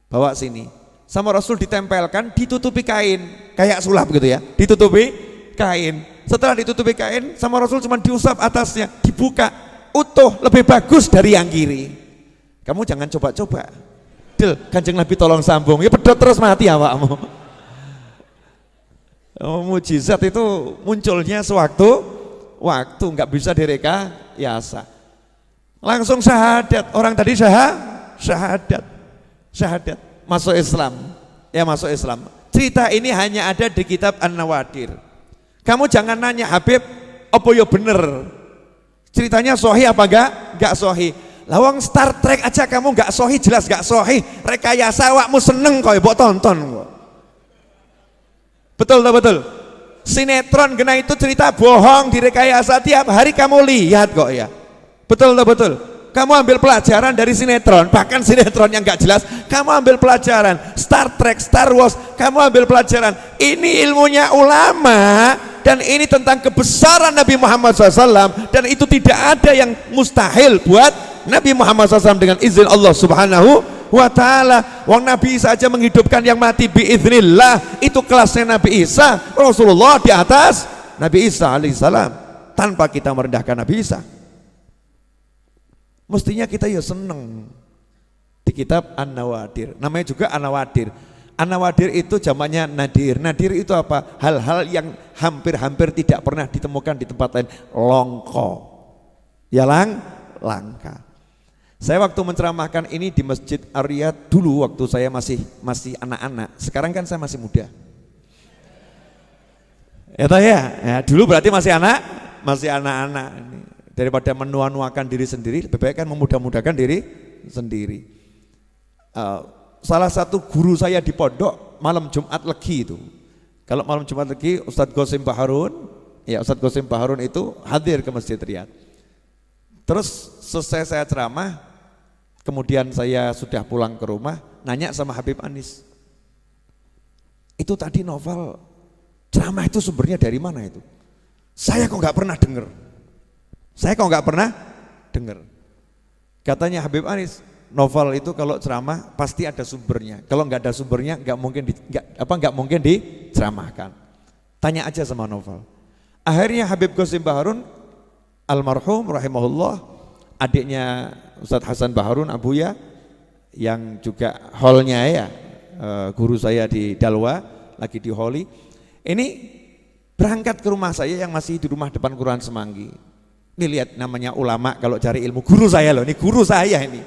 Bawa sini. Sama Rasul ditempelkan, ditutupi kain, kayak sulap gitu ya, ditutupi kain. Setelah ditutupi kain, sama Rasul cuma diusap atasnya, dibuka, utuh, lebih bagus dari yang kiri. Kamu jangan coba-coba. Kanjeng Nabi tolong sambung, ya pedot terus mati awakmu. Mujizat itu munculnya sewaktu nggak bisa direkayasa. Langsung syahadat, orang tadi syahadat masuk Islam. Ya, masuk Islam. Cerita ini hanya ada di kitab An-Nawadir. Kamu jangan nanya Habib apa ya bener ceritanya sahih apa enggak sahih. Lawang Star Trek aja kamu enggak sahih, jelas enggak sahih. Rekayasa awakmu seneng kok mbok tonton kok. Betul tak betul? Sinetron kena itu cerita bohong direkayasa, tiap hari kamu lihat kok ya. Betul tak betul? Kamu ambil pelajaran dari sinetron, bahkan sinetron yang enggak jelas, kamu ambil pelajaran. Star Trek, Star Wars, kamu ambil pelajaran. Ini ilmunya ulama, dan ini tentang kebesaran Nabi Muhammad SAW, dan itu tidak ada yang mustahil buat Nabi Muhammad SAW dengan izin Allah Subhanahu wa ta'ala. Wong Nabi Isa aja menghidupkan yang mati biiznillah, itu kelasnya Nabi Isa. Rasulullah di atas Nabi Isa alaihissalam, tanpa kita merendahkan Nabi Isa. Mestinya kita ya seneng. Di kitab An-Nawadir, namanya juga An-Nawadir. An-Nawadir itu jamaknya nadir. Nadir itu apa? Hal-hal yang hampir-hampir tidak pernah ditemukan di tempat lain. Longko, ya langka. Saya waktu menceramahkan ini di Masjid Ar-Riyadh dulu waktu saya masih anak-anak. Sekarang kan saya masih muda. Ya, dulu berarti masih anak-anak. Daripada menua-nuakan diri sendiri, lebih baik kan memudah-mudahkan diri sendiri. Salah satu guru saya di pondok malam Jumat Legi itu. Kalau malam Jumat Legi Ustadz Qasim Baharun, ya Ustadz Qasim Baharun itu hadir ke Masjid Riyadh. Terus selesai saya ceramah, kemudian saya sudah pulang ke rumah, nanya sama Habib Anis. Itu tadi novel ceramah itu sumbernya dari mana itu? Saya kok nggak pernah dengar. Katanya Habib Anis, novel itu kalau ceramah pasti ada sumbernya. Kalau nggak ada sumbernya nggak mungkin diceramahkan. Tanya aja sama novel. Akhirnya Habib Qasim Baharun almarhum rahimahullah, adiknya Ustadz Hasan Baharun Abuya, yang juga holnya ya, guru saya di Dalwa, lagi di Holi. Ini berangkat ke rumah saya yang masih di rumah depan Kelurahan Semanggi. Ini lihat namanya ulama kalau cari ilmu, guru saya loh, ini guru saya ini.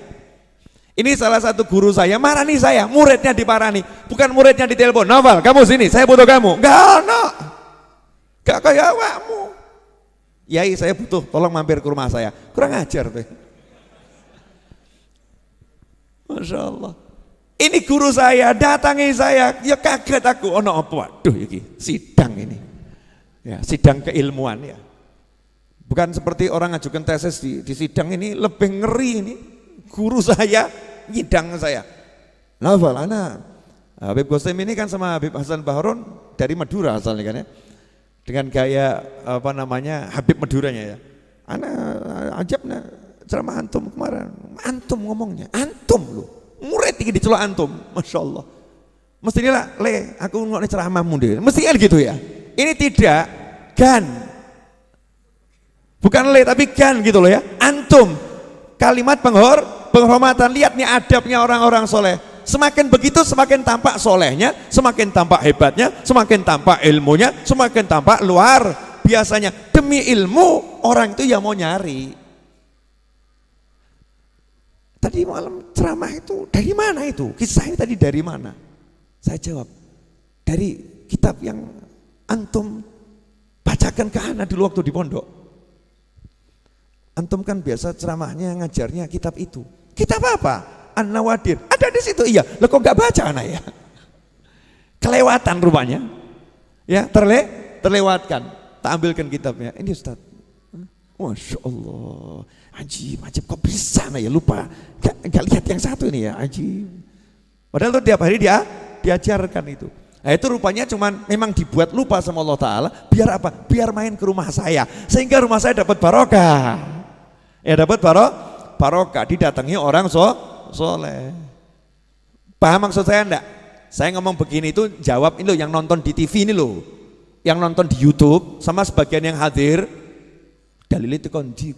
Ini salah satu guru saya, marani saya, muridnya diparani, bukan muridnya ditelepon, Novel kamu sini, saya butuh kamu. Gak kayak awakmu. Yai saya butuh, tolong mampir ke rumah saya. Kurang ajar tuh. Masya Allah. Ini guru saya, datangi saya, ya kaget aku. Oh no, waduh ini sidang ini. Ya, sidang keilmuan ya. Bukan seperti orang ngajukan tesis di sidang ini, lebih ngeri ini. Guru saya nyidang saya. Novel anak Habib Qasim ini kan sama Habib Hasan Baharun dari Madura asalnya kan ya. Dengan gaya Habib Maduranya ya. Anak ajabnya ceramah antum kemarin. Antum ngomongnya, antum loh. Murid tinggi dicelok antum, Masya Allah. Mestinya lah, aku ngomongnya ceramahmu deh. Mestinya gitu ya. Ini tidak, gan. Bukan tapi gan gitu loh ya. Antum, kalimat penghormatan. Lihat nih adabnya orang-orang soleh. Semakin begitu semakin tampak solehnya, semakin tampak hebatnya, semakin tampak ilmunya, semakin tampak luar biasanya. Demi ilmu orang itu ya mau nyari. Tadi malam ceramah itu dari mana itu? Kisahnya tadi dari mana? Saya jawab, dari kitab yang antum bacakan ke anak dulu waktu di pondok. Antum kan biasa ceramahnya ngajarnya kitab itu. Kitab apa? An-Nawadir. Ada di situ. Iya. Lo kok nggak baca anak ya? Kelewatan rupanya. Ya, terlewatkan. Tak ambilkan kitabnya. Ini Ustaz. Masya Allah, ajib, ajib, kok bisa ya lupa, gak lihat yang satu ini ya, ajib. Padahal tuh tiap hari dia diajarkan itu. Nah itu rupanya cuman memang dibuat lupa sama Allah Ta'ala, biar apa? Biar main ke rumah saya, sehingga rumah saya dapat barokah. Ya dapat barokah, didatangi orang soleh. Paham maksud saya enggak? Saya ngomong begini itu jawab ini loh, yang nonton di TV ini loh, yang nonton di YouTube sama sebagian yang hadir. Dalilnya itu kondi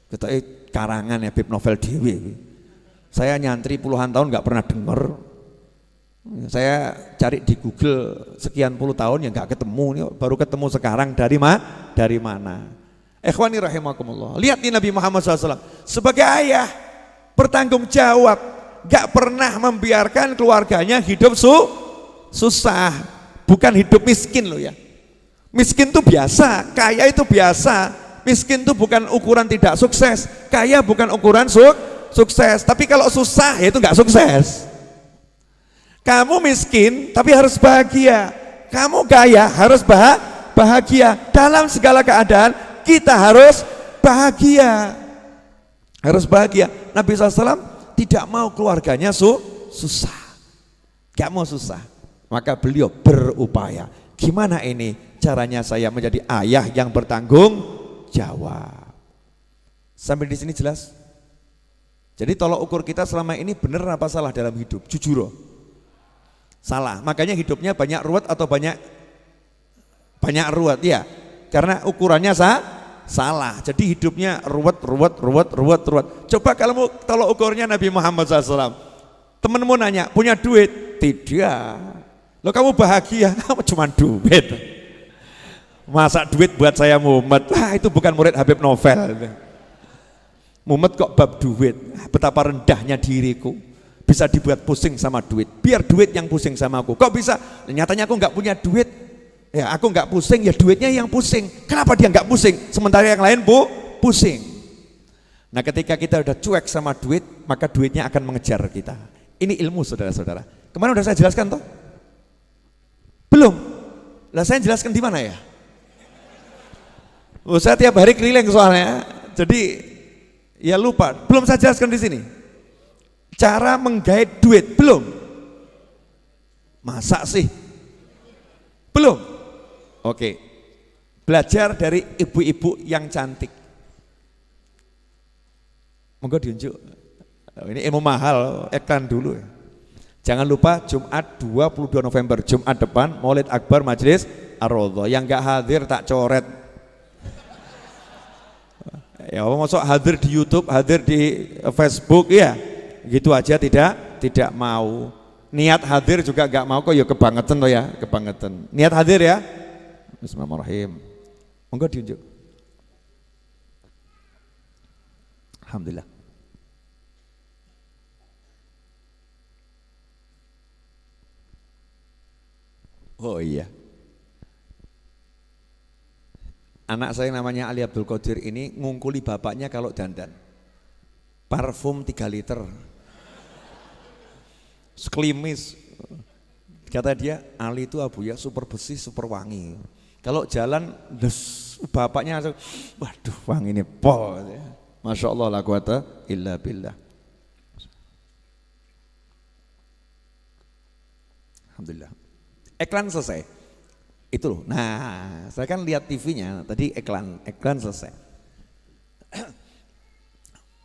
kita karangan ya Bib novel dewi. Saya nyantri puluhan tahun nggak pernah denger. Saya cari di Google sekian puluh tahun ya nggak ketemu, baru ketemu sekarang. Dari mana? Ikhwani rahimakumullah. Lihat nih Nabi Muhammad SAW sebagai ayah bertanggung jawab, nggak pernah membiarkan keluarganya hidup susah, bukan hidup miskin loh ya. Miskin itu biasa, kaya itu biasa. Miskin itu bukan ukuran tidak sukses, kaya bukan ukuran sukses. Tapi kalau susah ya itu nggak sukses. Kamu miskin tapi harus bahagia, kamu kaya harus bahagia. Dalam segala keadaan kita harus bahagia, harus bahagia. Nabi SAW tidak mau keluarganya susah, gak mau susah, maka beliau berupaya. Gimana ini caranya saya menjadi ayah yang bertanggung jawab? Sampai di sini jelas? Jadi tolok ukur kita selama ini benar apa salah dalam hidup? Jujur loh. Salah, makanya hidupnya banyak ruwet atau banyak ruwet ya, karena ukurannya salah. Jadi hidupnya ruwet. Coba kalau tolok ukurnya Nabi Muhammad SAW. Temenmu nanya, punya duit? Tidak. Loh kamu bahagia? Cuma duit. Masa duit buat saya mumet? Itu bukan murid Habib Novel. Mumet kok bab duit. Betapa rendahnya diriku, bisa dibuat pusing sama duit. Biar duit yang pusing sama aku. Kok bisa? Nyatanya aku nggak punya duit. Ya aku nggak pusing, ya duitnya yang pusing. Kenapa dia nggak pusing? Sementara yang lain pusing. Nah ketika kita udah cuek sama duit, maka duitnya akan mengejar kita. Ini ilmu saudara-saudara. Kemarin udah saya jelaskan toh? Belum? Lah saya jelaskan di mana ya? Saya tiap hari keliling soalnya. Jadi ya lupa. Belum saya jelaskan di sini. Cara menggait duit belum? Masa sih? Belum? Oke. Belajar dari ibu-ibu yang cantik. Monggo diunjuk. Ini ilmu mahal, iklan dulu ya. Jangan lupa Jumat 22 November, Jumat depan Maulid Akbar Majelis Ar-Raudhah. Yang gak hadir tak coret. Ya maksud hadir di YouTube, hadir di Facebook ya. Gitu aja tidak mau. Niat hadir juga gak mau kok ya, kebangetan loh ya, kebangetan. Niat hadir ya. Bismillahirrahmanirrahim. Monggo diunjuk. Alhamdulillah. Oh iya. Anak saya namanya Ali Abdul Qadir ini ngungkuli bapaknya kalau dandan. Parfum 3 liter. Sekelimis. Kata dia, Ali itu Abu ya super bersih, super wangi. Kalau jalan, bapaknya langsung, waduh wangi ini pol. Masya Allah la quwata illa billah. Alhamdulillah. Iklan selesai. Itu loh. Nah, saya kan lihat TV-nya tadi iklan selesai.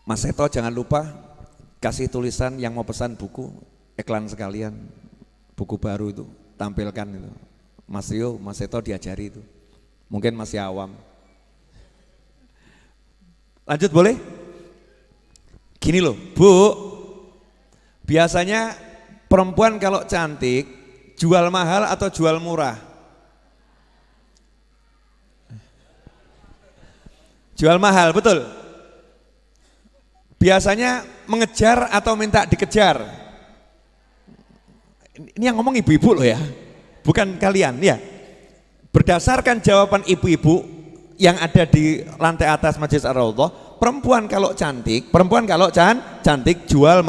Mas Seto jangan lupa kasih tulisan yang mau pesan buku, iklan sekalian. Buku baru itu tampilkan itu. Mas Rio, Mas Seto diajari itu. Mungkin masih awam. Lanjut boleh? Gini loh, Bu. Biasanya perempuan kalau cantik jual mahal atau jual murah? Jual mahal, betul. Biasanya mengejar atau minta dikejar? Ini yang ngomong ibu-ibu loh ya, bukan kalian ya. Berdasarkan jawaban ibu-ibu yang ada di lantai atas Majelis Ar-Raudhah, perempuan kalau cantik jual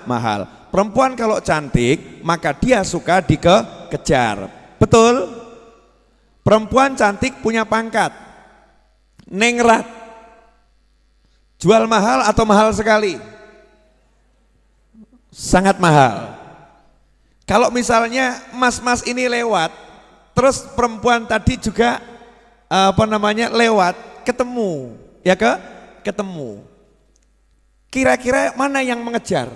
mahal. Perempuan kalau cantik maka dia suka dikejar. Betul? Perempuan cantik punya pangkat. Ningrat. Jual mahal atau mahal sekali? Sangat mahal. Kalau misalnya mas-mas ini lewat, terus perempuan tadi juga lewat, ketemu, ya ketemu. Kira-kira mana yang mengejar?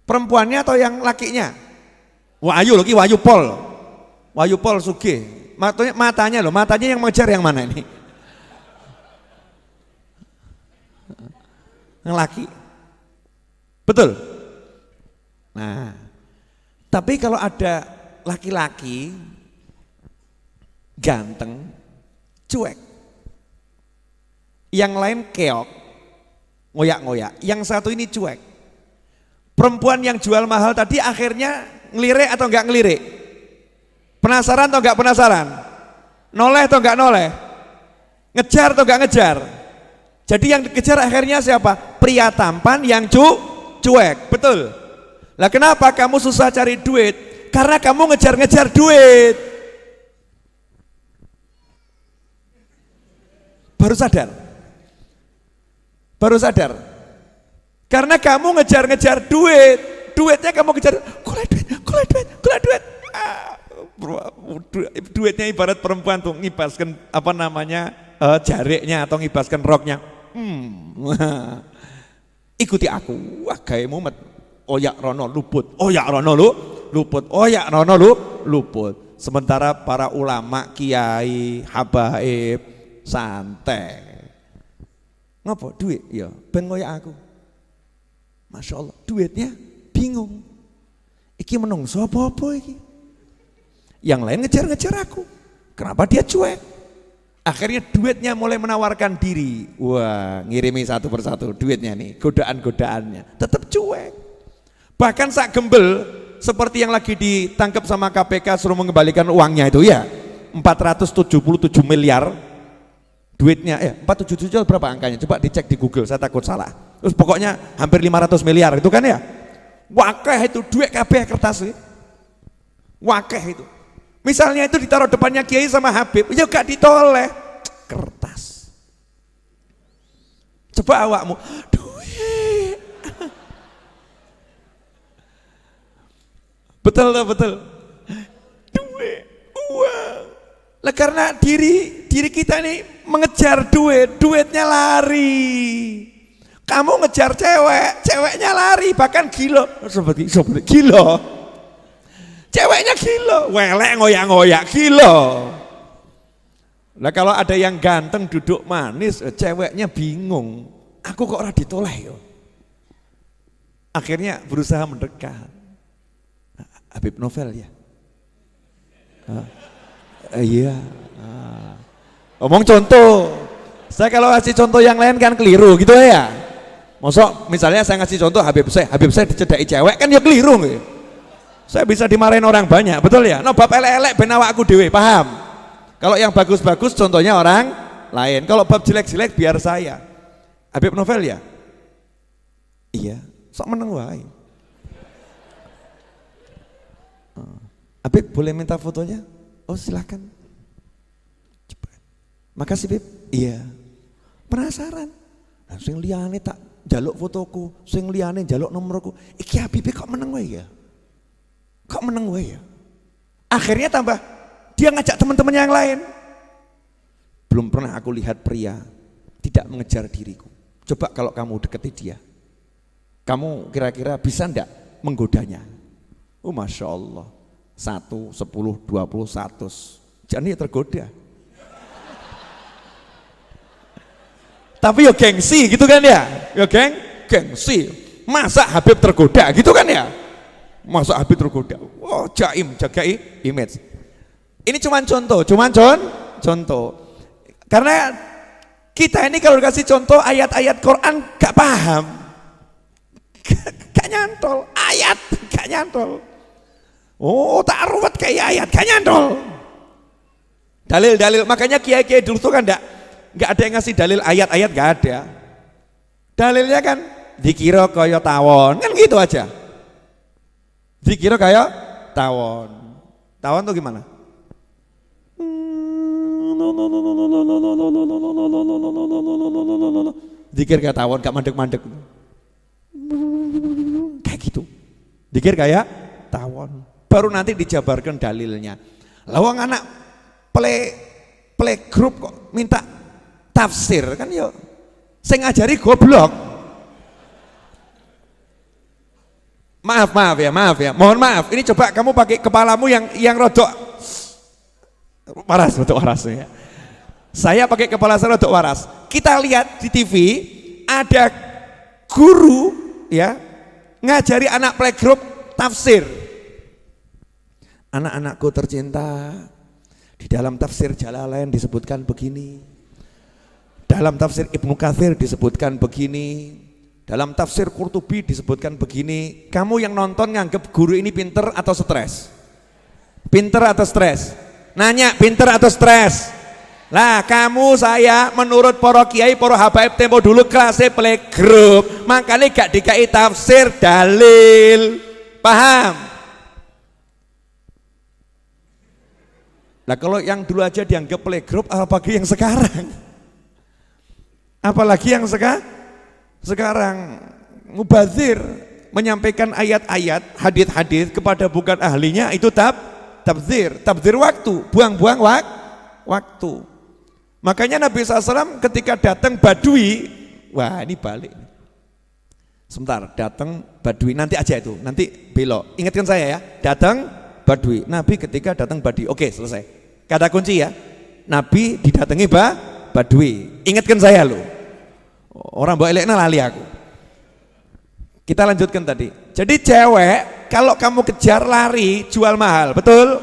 Perempuannya atau yang lakinya? Wahyu loh, Wahyu Pol Sugih. Matanya yang mengejar yang mana ini? Yang laki. Betul? Nah, tapi kalau ada laki-laki ganteng, cuek. Yang lain keok, ngoyak-ngoyak. Yang satu ini cuek. Perempuan yang jual mahal tadi akhirnya ngelirik atau enggak ngelirik? Penasaran atau enggak penasaran? Noleh atau enggak noleh? Ngejar atau enggak ngejar? Jadi yang dikejar akhirnya siapa? Pria tampan yang cuek, betul. Lah kenapa kamu susah cari duit? Karena kamu ngejar-ngejar duit. Baru sadar. Karena kamu ngejar-ngejar duit. Duitnya kamu kejar, golek duit. Duitnya ibarat perempuan tuh ngibaskan jariknya atau ngibaskan roknya. Ikuti aku, wah gawe mumet. Oyak rono luput, luput. Sementara para ulama, kiai, habaib santai. Ngapa duit? Ya ben ngoyak aku. Masya Allah, duitnya bingung. Iki menungso apa iki? Yang lain ngejar-ngejar aku. Kenapa dia cuek? Akhirnya duitnya mulai menawarkan diri. Wah, ngirimi satu persatu duitnya nih, godaan-godaannya. Tetap cuek. Bahkan sak gembel seperti yang lagi ditangkap sama KPK suruh mengembalikan uangnya itu ya. 477 miliar duitnya. 477 berapa angkanya? Coba dicek di Google, saya takut salah. Terus pokoknya hampir 500 miliar itu kan ya. Wakeh itu duit kabeh kertas sih. Wakeh itu. Misalnya itu ditaruh depannya Kiai sama Habib, ya gak ditoleh, kertas. Coba awakmu, duit. Betul. Duit, uang. Lah karena diri kita ini mengejar duitnya lari. Kamu ngejar ceweknya lari, bahkan gila. Seperti gila. Ceweknya gila, welek ngoyak-ngoyak gila. Nah kalau ada yang ganteng duduk manis, ceweknya bingung. Aku kok ora ditoleh yo. Akhirnya berusaha mendekat. Habib Novel ya. Iya. Omong contoh. Saya kalau ngasih contoh yang lain kan keliru gitu ya. Mosok misalnya saya ngasih contoh Habib saya dicedai cewek kan ya keliru gitu. Saya bisa dimarahin orang banyak, betul ya? No bab elek-elek ben awakku dhewe, paham? Kalau yang bagus-bagus contohnya orang lain. Kalau bab jelek-jelek biar saya. Habib Novel ya? Iya, sok meneng wae. Habib boleh minta fotonya? Oh silakan. Cepat. Makasih Bib. Iya. Penasaran. Nah, sing liyane tak njaluk fotoku, sing liyane njaluk nomorku. Iki Habib kok meneng wae ya? Kok meneng gue ya? Akhirnya tambah dia ngajak teman-teman yang lain. Belum pernah aku lihat pria tidak mengejar diriku. Coba kalau kamu deketi dia, kamu kira-kira bisa enggak menggodanya? Oh Masya Allah, 1, 10, 20, 100 jadi tergoda. Tapi ya gengsi gitu kan ya? Ya gengsi. Masa Habib tergoda gitu kan ya? Masa Habib tergoda? Oh jaim, jaga image. Ini cuman contoh. Karena kita ini kalau dikasih contoh ayat-ayat Quran gak paham, gak nyantol. Ayat gak nyantol. Oh tak ruwet kayak ayat gak nyantol. Dalil, makanya kiai-kiai dulu tuh kan gak ada yang ngasih dalil ayat-ayat, gak ada. Dalilnya kan dikira kaya tawon, kan gitu aja. Dikira kayak tawon tuh gimana? Dikir kayak tawon, gak mandek-mandek. Kayak gitu. Dikir kayak tawon. Baru nanti dijabarkan dalilnya. Lawang anak playgroup kok minta tafsir kan yo. Saya ngajari goblok. Maaf ya. Mohon maaf. Ini coba kamu pakai kepalamu yang rodok waras ya. Saya pakai kepala saya rodok waras. Kita lihat di TV ada guru ya ngajari anak playgroup tafsir. Anak-anakku tercinta, di dalam tafsir Jalalain disebutkan begini, dalam tafsir Ibnu Katsir disebutkan begini, dalam tafsir Qurtubi disebutkan begini. Kamu yang nonton nganggep guru ini pinter atau stres? Pinter atau stres? Nanya, pinter atau stres? Lah kamu saya menurut para kiai, para habaib tempo dulu kelasnya playgroup, makanya gak dikai tafsir dalil. Paham? Nah kalau yang dulu aja dianggap playgroup, apalagi yang sekarang? Apalagi yang sekarang mubazir menyampaikan ayat-ayat, hadis-hadis kepada bukan ahlinya, itu tabzir waktu, buang-buang waktu. Makanya Nabi SAW ketika datang Badui, wah ini balik. Sebentar, datang Badui, nanti aja itu, nanti belok. Ingatkan saya ya, datang Badui. Nabi ketika datang Badui, oke selesai. Kata kunci ya, Nabi didatangi Badui. Ingatkan saya loh. Orang bawa elekna lali aku. Kita lanjutkan tadi. Jadi cewek kalau kamu kejar lari jual mahal, betul?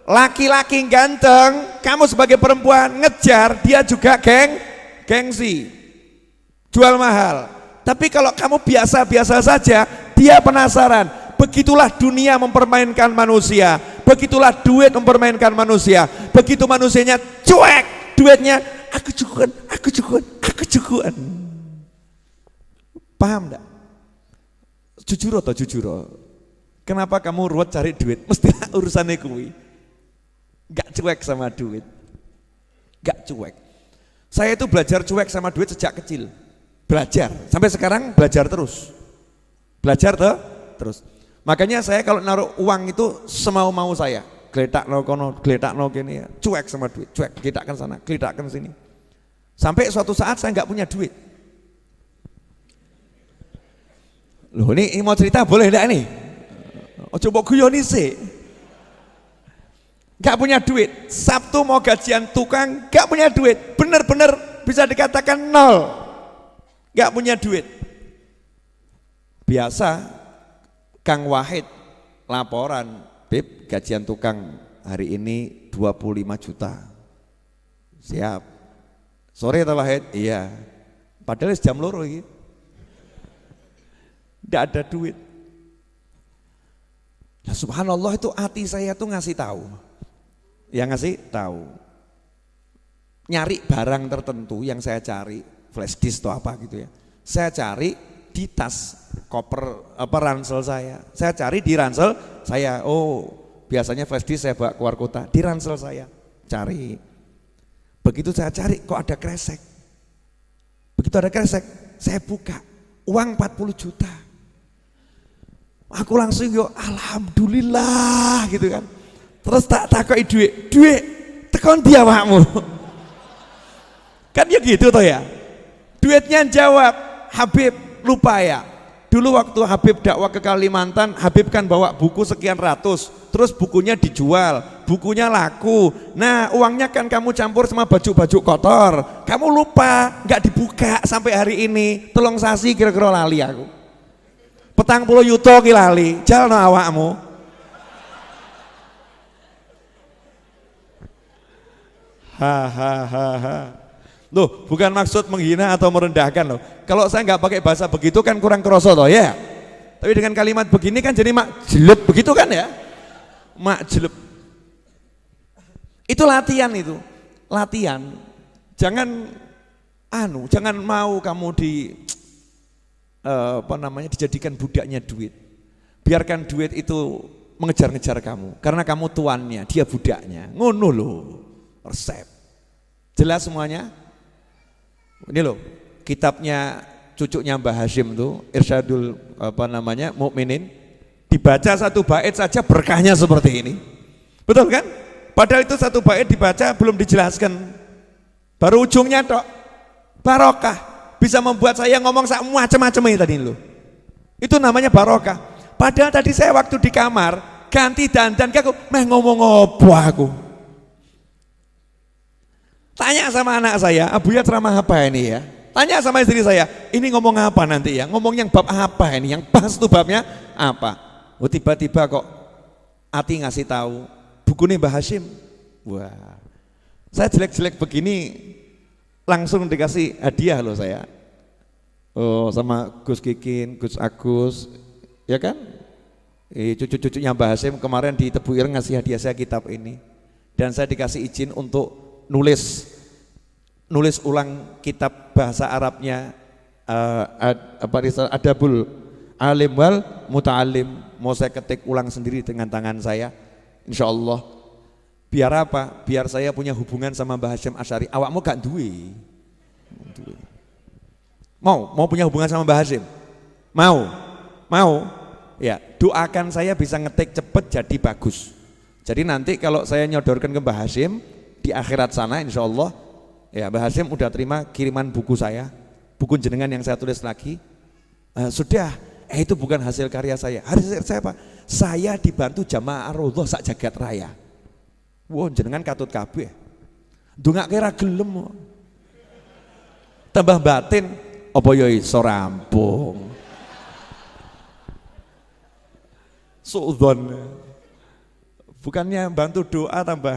Laki-laki ganteng, kamu sebagai perempuan ngejar dia juga gengsi. Jual mahal. Tapi kalau kamu biasa-biasa saja, dia penasaran. Begitulah dunia mempermainkan manusia. Begitulah duit mempermainkan manusia. Begitu manusianya cuek, duitnya aku cukuan. Paham enggak? Jujur atau jujur? Kenapa kamu ruwet cari duit? Mesti urusannya kuwi. Gak cuek sama duit. Gak cuek. Saya itu belajar cuek sama duit sejak kecil. Belajar, sampai sekarang belajar terus. Terus. Makanya saya kalau naruh uang itu semau-mau saya. Geletak no kono, geletak no kene ya. Cuek sama duit, cuek, geletakkan sana, geletakkan sini. Sampai suatu saat saya nggak punya duit. Loh ini mau cerita boleh enggak nih? Oh coba guyoni sih. Nggak punya duit. Sabtu mau gajian tukang, nggak punya duit. Bener-bener bisa dikatakan nol. Nggak punya duit. Biasa Kang Wahid laporan, Bib gajian tukang hari ini 25 juta. Siap. Sore ta Wahid? Iya. Padahal jam loro iki. Nggak ada duit. Nah, subhanallah itu hati saya tuh ngasih tahu. Yang ngasih tahu. Nyari barang tertentu yang saya cari, flash disk atau apa gitu ya. Saya cari di tas koper ransel saya cari di ransel saya. Oh biasanya flash disk saya bawa keluar kota, di ransel saya cari. Begitu saya cari kok ada kresek, begitu ada kresek saya buka, uang 40 juta. Aku langsung yo alhamdulillah gitu kan. Terus tak takoki duit tekon dia awakmu. Kan ya gitu toh ya. Duitnya jawab, Habib lupa ya. Dulu waktu Habib dakwah ke Kalimantan, Habib kan bawa buku sekian ratus, terus bukunya dijual, bukunya laku. Nah uangnya kan kamu campur sama baju-baju kotor, kamu lupa, nggak dibuka sampai hari ini. Tolong sasi kira-kira lali aku. 40 yuto ki lali, jalno awakmu. Hahaha. Loh, bukan maksud menghina atau merendahkan loh. Kalau saya nggak pakai bahasa begitu kan kurang kroso toh ya. Tapi dengan kalimat begini kan jadi mak jelek begitu kan ya. Mak jelek. Itu latihan itu. Latihan. Jangan mau kamu dijadikan budaknya duit. Biarkan duit itu mengejar-ngejar kamu karena kamu tuannya, dia budaknya. Ngono loh. Resep. Jelas semuanya? Ini loh, kitabnya cucunya Mbah Hashim tuh, Irsyadul Mukminin, dibaca satu bait saja berkahnya seperti ini. Betul kan? Padahal itu satu bait dibaca belum dijelaskan. Baru ujungnya tok. Barokah. Bisa membuat saya ngomong macam-macam ini tadi loh. Itu namanya barokah. Padahal tadi saya waktu di kamar ganti dandan aku ngomong apa aku. Tanya sama anak saya, Abuya ceramah apa ini ya? Tanya sama istri saya, ini ngomong apa nanti ya? Ngomong yang bab apa ini? Yang pas tuh babnya apa? Oh tiba-tiba kok Ati ngasih tahu bukunya Mbah Hashim. Wah, saya jelek-jelek begini langsung dikasih hadiah loh saya. Oh sama Gus Kikin, Gus Agus, ya kan? Cucu-cucunya Mbah Hashim kemarin di Tebu Ireng ngasih hadiah saya kitab ini. Dan saya dikasih izin untuk nulis ulang kitab bahasa Arabnya Adabul Alim wal Muta'alim, mau saya ketik ulang sendiri dengan tangan saya, insya Allah. Biar apa? Biar saya punya hubungan sama Mbah Hashim Asy'ari. Awakmu gak duwe? Mau punya hubungan sama Mbah Hashim? Mau? Ya, doakan saya bisa ngetik cepet jadi bagus. Jadi nanti kalau saya nyodorkan ke Mbah Hashim di akhirat sana insya Allah, ya Mbah Hashim udah terima kiriman buku saya, buku jenengan yang saya tulis lagi. Sudah, itu bukan hasil karya saya. Hasil saya apa? Saya dibantu Jamaah Ar-Raudhah sak jagat raya. Wah, jenengan katut kabeh. Ndongake ra gelem. Tambah batin, apa ya iso rampung. Suudzon. Bukannya bantu doa tambah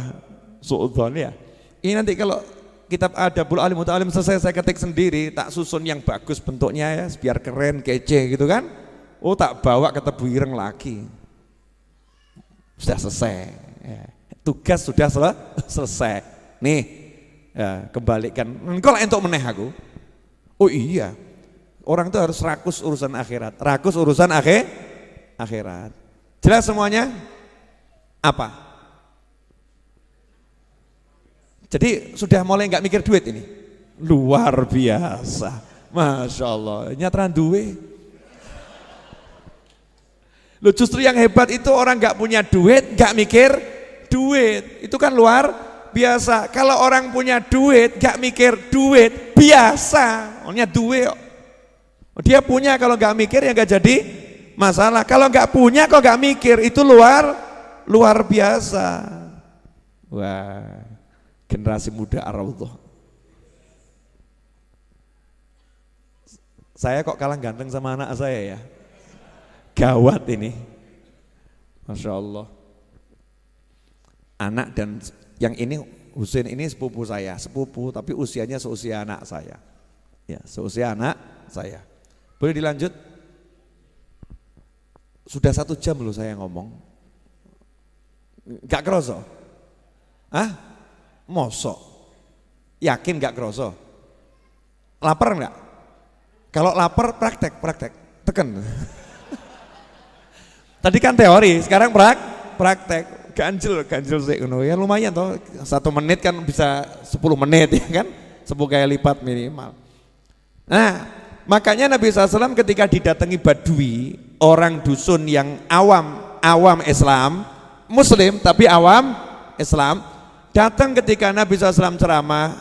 suudzon ya. Ini nanti kalau kitab Adabul Alim Muta'alim selesai saya ketik sendiri, tak susun yang bagus bentuknya ya, biar keren, kece gitu kan. Oh tak bawa ke Tebu Ireng lagi. Sudah selesai. Ya. Tugas sudah selesai. Nih, ya, kembalikan. Engkau lah entuk meneh aku. Oh iya, orang itu harus rakus urusan akhirat. Rakus urusan akhirat. Jelas semuanya? Apa? Jadi sudah mulai nggak mikir duit ini? Luar biasa, Masya Allah, nyatran duwe. Loh justru yang hebat itu orang nggak punya duit, nggak mikir duit, itu kan luar biasa. Kalau orang punya duit, nggak mikir duit, biasa. Orangnya duit, dia punya, kalau nggak mikir ya nggak jadi masalah. Kalau nggak punya, kok nggak mikir, itu luar biasa. Wah, generasi muda Ar-Raudhah. Saya kok kalah ganteng sama anak saya ya. Gawat ini, Masya Allah. Anak dan yang ini Husain ini sepupu saya, sepupu tapi usianya seusia anak saya. Ya, seusia anak saya. Boleh dilanjut? Sudah 1 jam loh saya ngomong. Gak kerasa? Hah? Mosok? Yakin gak kerasa? Lapar enggak? Kalau lapar praktek, tekan. Tadi kan teori, sekarang praktek. Ganjil sih, ya lumayan toh. 1 menit kan bisa 10 menit ya kan, 10 kali lipat minimal. Nah, makanya Nabi SAW ketika didatangi Badui, orang dusun yang awam Islam, Muslim tapi awam Islam, datang ketika Nabi SAW ceramah,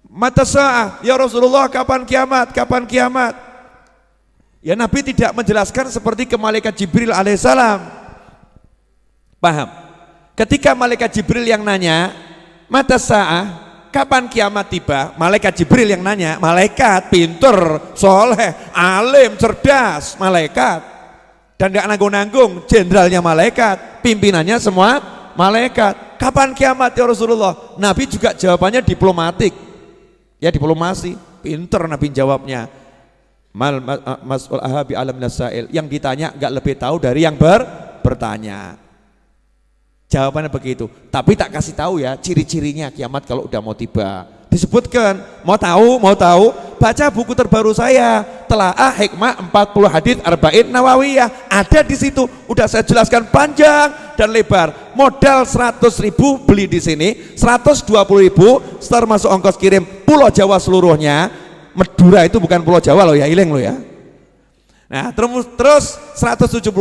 mata sa'ah, ya Rasulullah, kapan kiamat? Ya Nabi tidak menjelaskan seperti ke malaikat Jibril alaihissalam. Paham? Ketika malaikat Jibril yang nanya, mata sa'ah, kapan kiamat tiba? Malaikat Jibril yang nanya, malaikat pinter, soleh, alim, cerdas, malaikat. Dan gak nanggung-nanggung, jenderalnya malaikat, pimpinannya semua malaikat. Kapan kiamat ya Rasulullah? Nabi juga jawabannya diplomatik. Ya diplomasi, pinter Nabi jawabnya. Mas'ul ahabi alam nasail, yang ditanya gak lebih tahu dari yang bertanya. Jawabannya begitu, tapi tak kasih tahu ya ciri-cirinya kiamat kalau udah mau tiba. Disebutkan, mau tahu, baca buku terbaru saya, Telaah Hikmah 40 Hadits Arba'in Nawawiyah, ada di situ, udah saya jelaskan panjang dan lebar. Modal 100.000 beli di sini, 120.000 termasuk ongkos kirim Pulau Jawa seluruhnya. Madura itu bukan Pulau Jawa loh ya, iling loh ya. Nah terus 170.000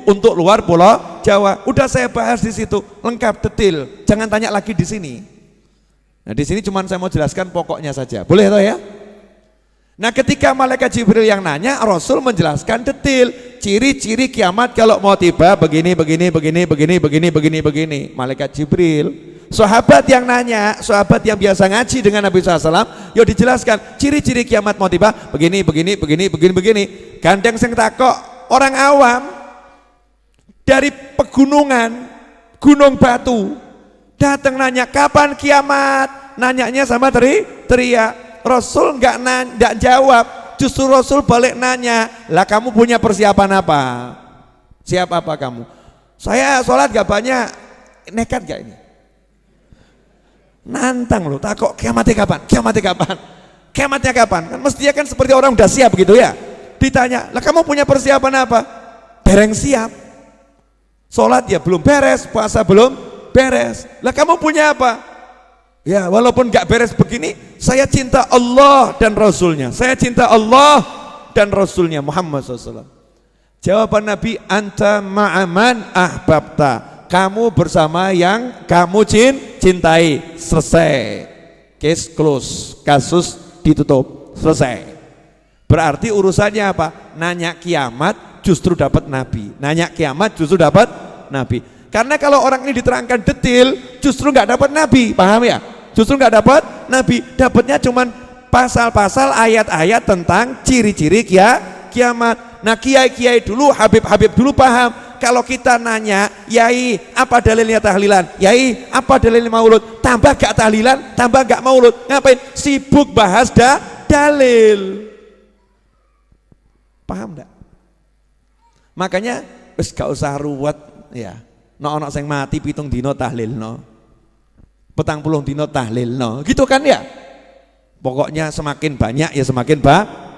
untuk luar Pulau Jawa. Udah saya bahas di situ lengkap detail. Jangan tanya lagi di sini. Nah di sini cuma saya mau jelaskan pokoknya saja. Boleh toh ya? Nah ketika malaikat Jibril yang nanya, Rasul menjelaskan detail ciri-ciri kiamat kalau mau tiba begini. Malaikat Jibril. Sahabat yang nanya, sahabat yang biasa ngaji dengan Nabi SAW, yo dijelaskan ciri-ciri kiamat mau tiba begini. Gandeng sing takok orang awam dari pegunungan, gunung batu, datang nanya kapan kiamat, nanyanya sama teriak. Rasul enggak jawab, justru Rasul balik nanya, lah kamu punya persiapan apa? Siap apa kamu? Saya sholat gak banyak, nekat gak ini? Nantang loh, takut kiamatnya kapan? Kiamatnya kapan? Kan mestinya kan seperti orang udah siap gitu ya. Ditanya, lah kamu punya persiapan apa? Bereng siap. Sholat ya belum beres, puasa belum beres. Lah kamu punya apa? Ya walaupun gak beres begini, saya cinta Allah dan Rasulnya. Saya cinta Allah dan Rasulnya Muhammad SAW. Jawaban Nabi, anta ma'aman ahbabta. Kamu bersama yang kamu cintai. Selesai. Case close. Kasus ditutup. Selesai. Berarti urusannya apa? Nanya kiamat justru dapat Nabi. Nanya kiamat justru dapat Nabi. Karena kalau orang ini diterangkan detail, justru nggak dapat Nabi. Paham ya? Justru nggak dapat Nabi, dapatnya cuman pasal-pasal ayat-ayat tentang ciri-ciri kiamat. Nah kiai-kiai dulu, Habib-Habib dulu paham. Kalau kita nanya, yai apa dalilnya tahlilan? Yai apa dalilnya maulud? Tambah gak tahlilan, tambah gak maulud. Ngapain? Sibuk bahas dalil. Paham enggak? Makanya wis gak usah ruwet ya. Ono sing mati 7 dina tahlilno. 40 dino tahlil no, gitu kan ya. Pokoknya semakin banyak ya semakin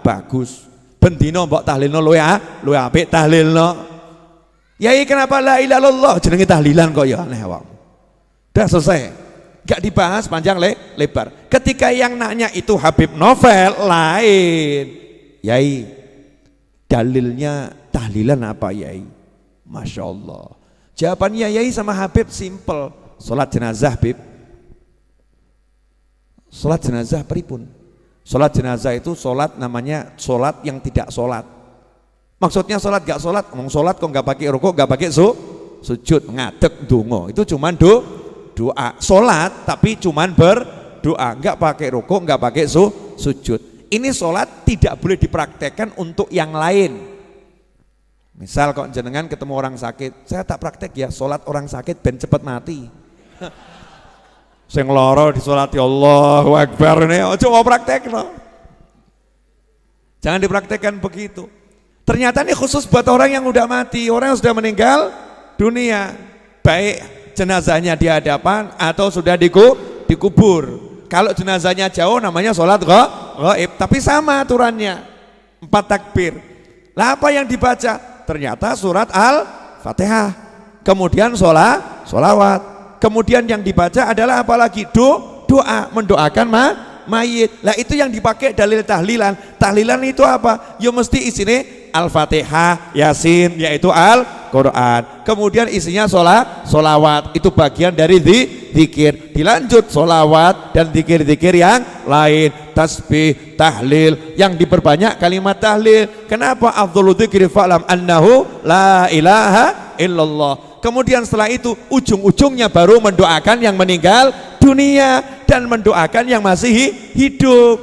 bagus. Bendino mbok tahlil no luwe apik tahlil no. Yai kenapa la ilaha illallah jenenge tahlilan kok ya aneh wong. Udah selesai. Gak dibahas panjang lebar. Ketika yang nanya itu Habib Novel lain. Yai dalilnya tahlilan apa Yai? Masya Allah. Jawabannya Yai sama Habib simple. Sholat jenazah Bib. Sholat jenazah pripun? Sholat jenazah itu sholat namanya sholat yang tidak sholat. Maksudnya sholat gak sholat, ngomong sholat kok gak pakai rukuk, gak pakai sujud, ngadeg donga. Itu cuman doa. Sholat tapi cuman berdoa, gak pakai rukuk, gak pakai sujud. Ini sholat tidak boleh dipraktekkan untuk yang lain. Misal kok jenengan ketemu orang sakit, saya tak praktek ya sholat orang sakit ben cepet mati. Sing loro disolati Allahu Akbar nih, coba praktekno. Jangan dipraktekkan begitu. Ternyata ini khusus buat orang yang udah mati, orang yang sudah meninggal dunia. Baik jenazahnya di hadapan atau sudah dikubur. Kalau jenazahnya jauh namanya sholat ghaib, tapi sama aturannya 4 takbir. Lah apa yang dibaca? Ternyata surat Al-Fatihah. Kemudian sholawat. Kemudian yang dibaca adalah apalagi doa, mendoakan mayit. Lah itu yang dipakai dalil tahlilan. Tahlilan itu apa? Ya mesti isinya Al-Fatihah, Yasin, yaitu Al-Quran. Kemudian isinya sholawat, itu bagian dari zikir. Dilanjut sholawat dan zikir-zikir yang lain, tasbih, tahlil, yang diperbanyak kalimat tahlil. Kenapa? Afdhalu dzikri fa'lam annahu la ilaha illallah. Kemudian setelah itu ujung-ujungnya baru mendoakan yang meninggal dunia dan mendoakan yang masih hidup.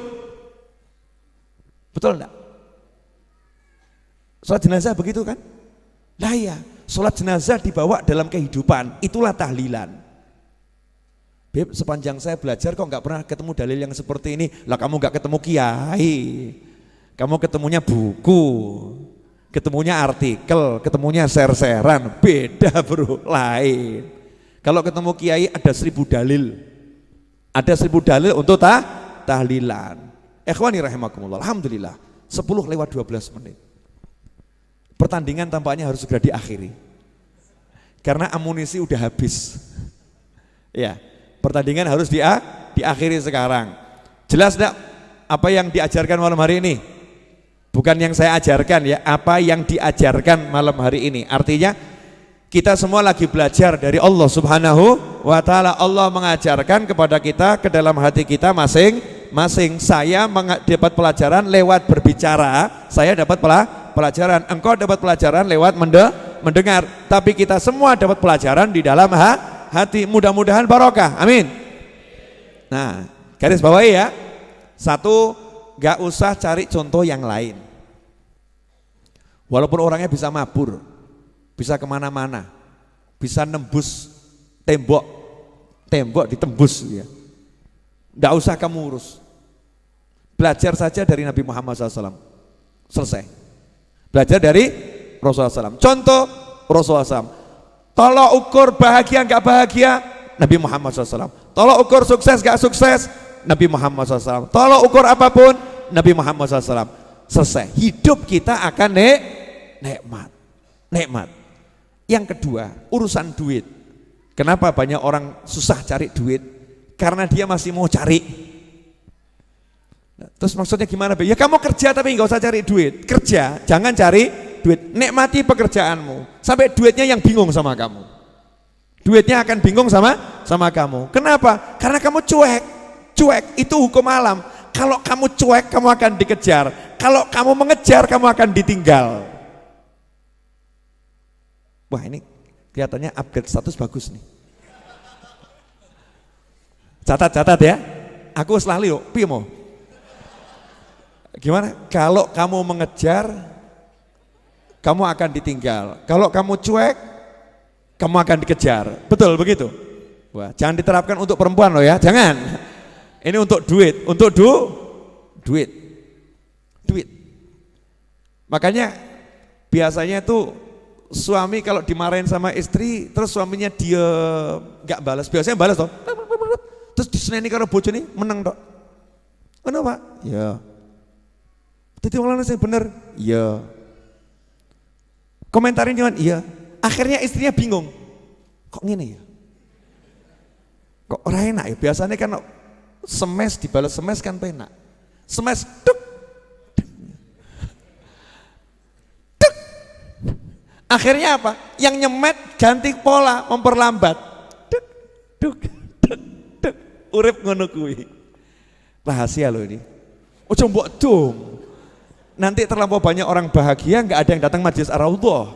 Betul enggak? Sholat jenazah begitu kan? Lah ya, sholat jenazah dibawa dalam kehidupan, itulah tahlilan. Beb, sepanjang saya belajar kok nggak pernah ketemu dalil yang seperti ini. Lah kamu nggak ketemu kiai, kamu ketemunya buku, ketemunya artikel, ketemunya share-sharean, beda bro, lain. Kalau ketemu kiai ada 1000 dalil, ada 1000 dalil untuk tahlilan. Ikhwani rahimakumullah, alhamdulillah 10:12. Pertandingan tampaknya harus segera diakhiri. karena amunisi udah habis. Ya, pertandingan harus diakhiri sekarang. Jelas enggak apa yang diajarkan malam hari ini? Bukan yang saya ajarkan ya, apa yang diajarkan malam hari ini. Artinya kita semua lagi belajar dari Allah Subhanahu wa ta'ala. Allah mengajarkan kepada kita ke dalam hati kita masing-masing. Saya dapat pelajaran lewat berbicara, saya dapat pelajaran, engkau dapat pelajaran lewat mendengar, tapi kita semua dapat pelajaran di dalam hati. Mudah-mudahan barokah, amin. Nah, garis bawahi ya. Satu, gak usah cari contoh yang lain. Walaupun orangnya bisa mabur, bisa kemana-mana, bisa nembus tembok ditembus ya. Nggak usah kamu urus. Belajar saja dari Nabi Muhammad SAW. Selesai. Belajar dari Rasulullah SAW. Contoh Rasulullah SAW. Tolok ukur bahagia nggak bahagia, Nabi Muhammad SAW. Tolok ukur sukses nggak sukses, Nabi Muhammad SAW. Tolok ukur apapun, Nabi Muhammad SAW. Selesai. Hidup kita akan nikmat. Yang kedua, urusan duit. Kenapa banyak orang susah cari duit? Karena dia masih mau cari. Nah, terus maksudnya gimana? Ya kamu kerja tapi nggak usah cari duit. Kerja, jangan cari duit. Nikmati pekerjaanmu. Sampai duitnya yang bingung sama kamu. Duitnya akan bingung sama kamu. Kenapa? Karena kamu cuek. Cuek itu hukum alam. Kalau kamu cuek, kamu akan dikejar. Kalau kamu mengejar, kamu akan ditinggal. Wah, ini kelihatannya upgrade status bagus nih. Catat ya. Aku selalu yuk, piye mau? Gimana? Kalau kamu mengejar, kamu akan ditinggal. Kalau kamu cuek, kamu akan dikejar. Betul begitu? Wah, jangan diterapkan untuk perempuan loh ya, jangan. Ini untuk duit, untuk duit. Makanya biasanya tuh suami kalau dimarahin sama istri, terus suaminya dia nggak balas, biasanya balas toh. Terus diseneni karo bojone meneng tok. Kenapa? Ya. Dadi wong lanang sing bener. Iya. Komentarin cuman iya. Akhirnya istrinya bingung. Kok ngene ya? Kok ora enak ya? Biasanya kan semes dibalas semes kan penak. Semes tuk. Tuk. Akhirnya apa? Yang nyemet ganti pola, memperlambat. Tuk tuk. Urip ngono kuwi. Rahasia loh ini. Ojo mbok dong. Nanti terlampau banyak orang bahagia, nggak ada yang datang majelis Ar-Raudhah.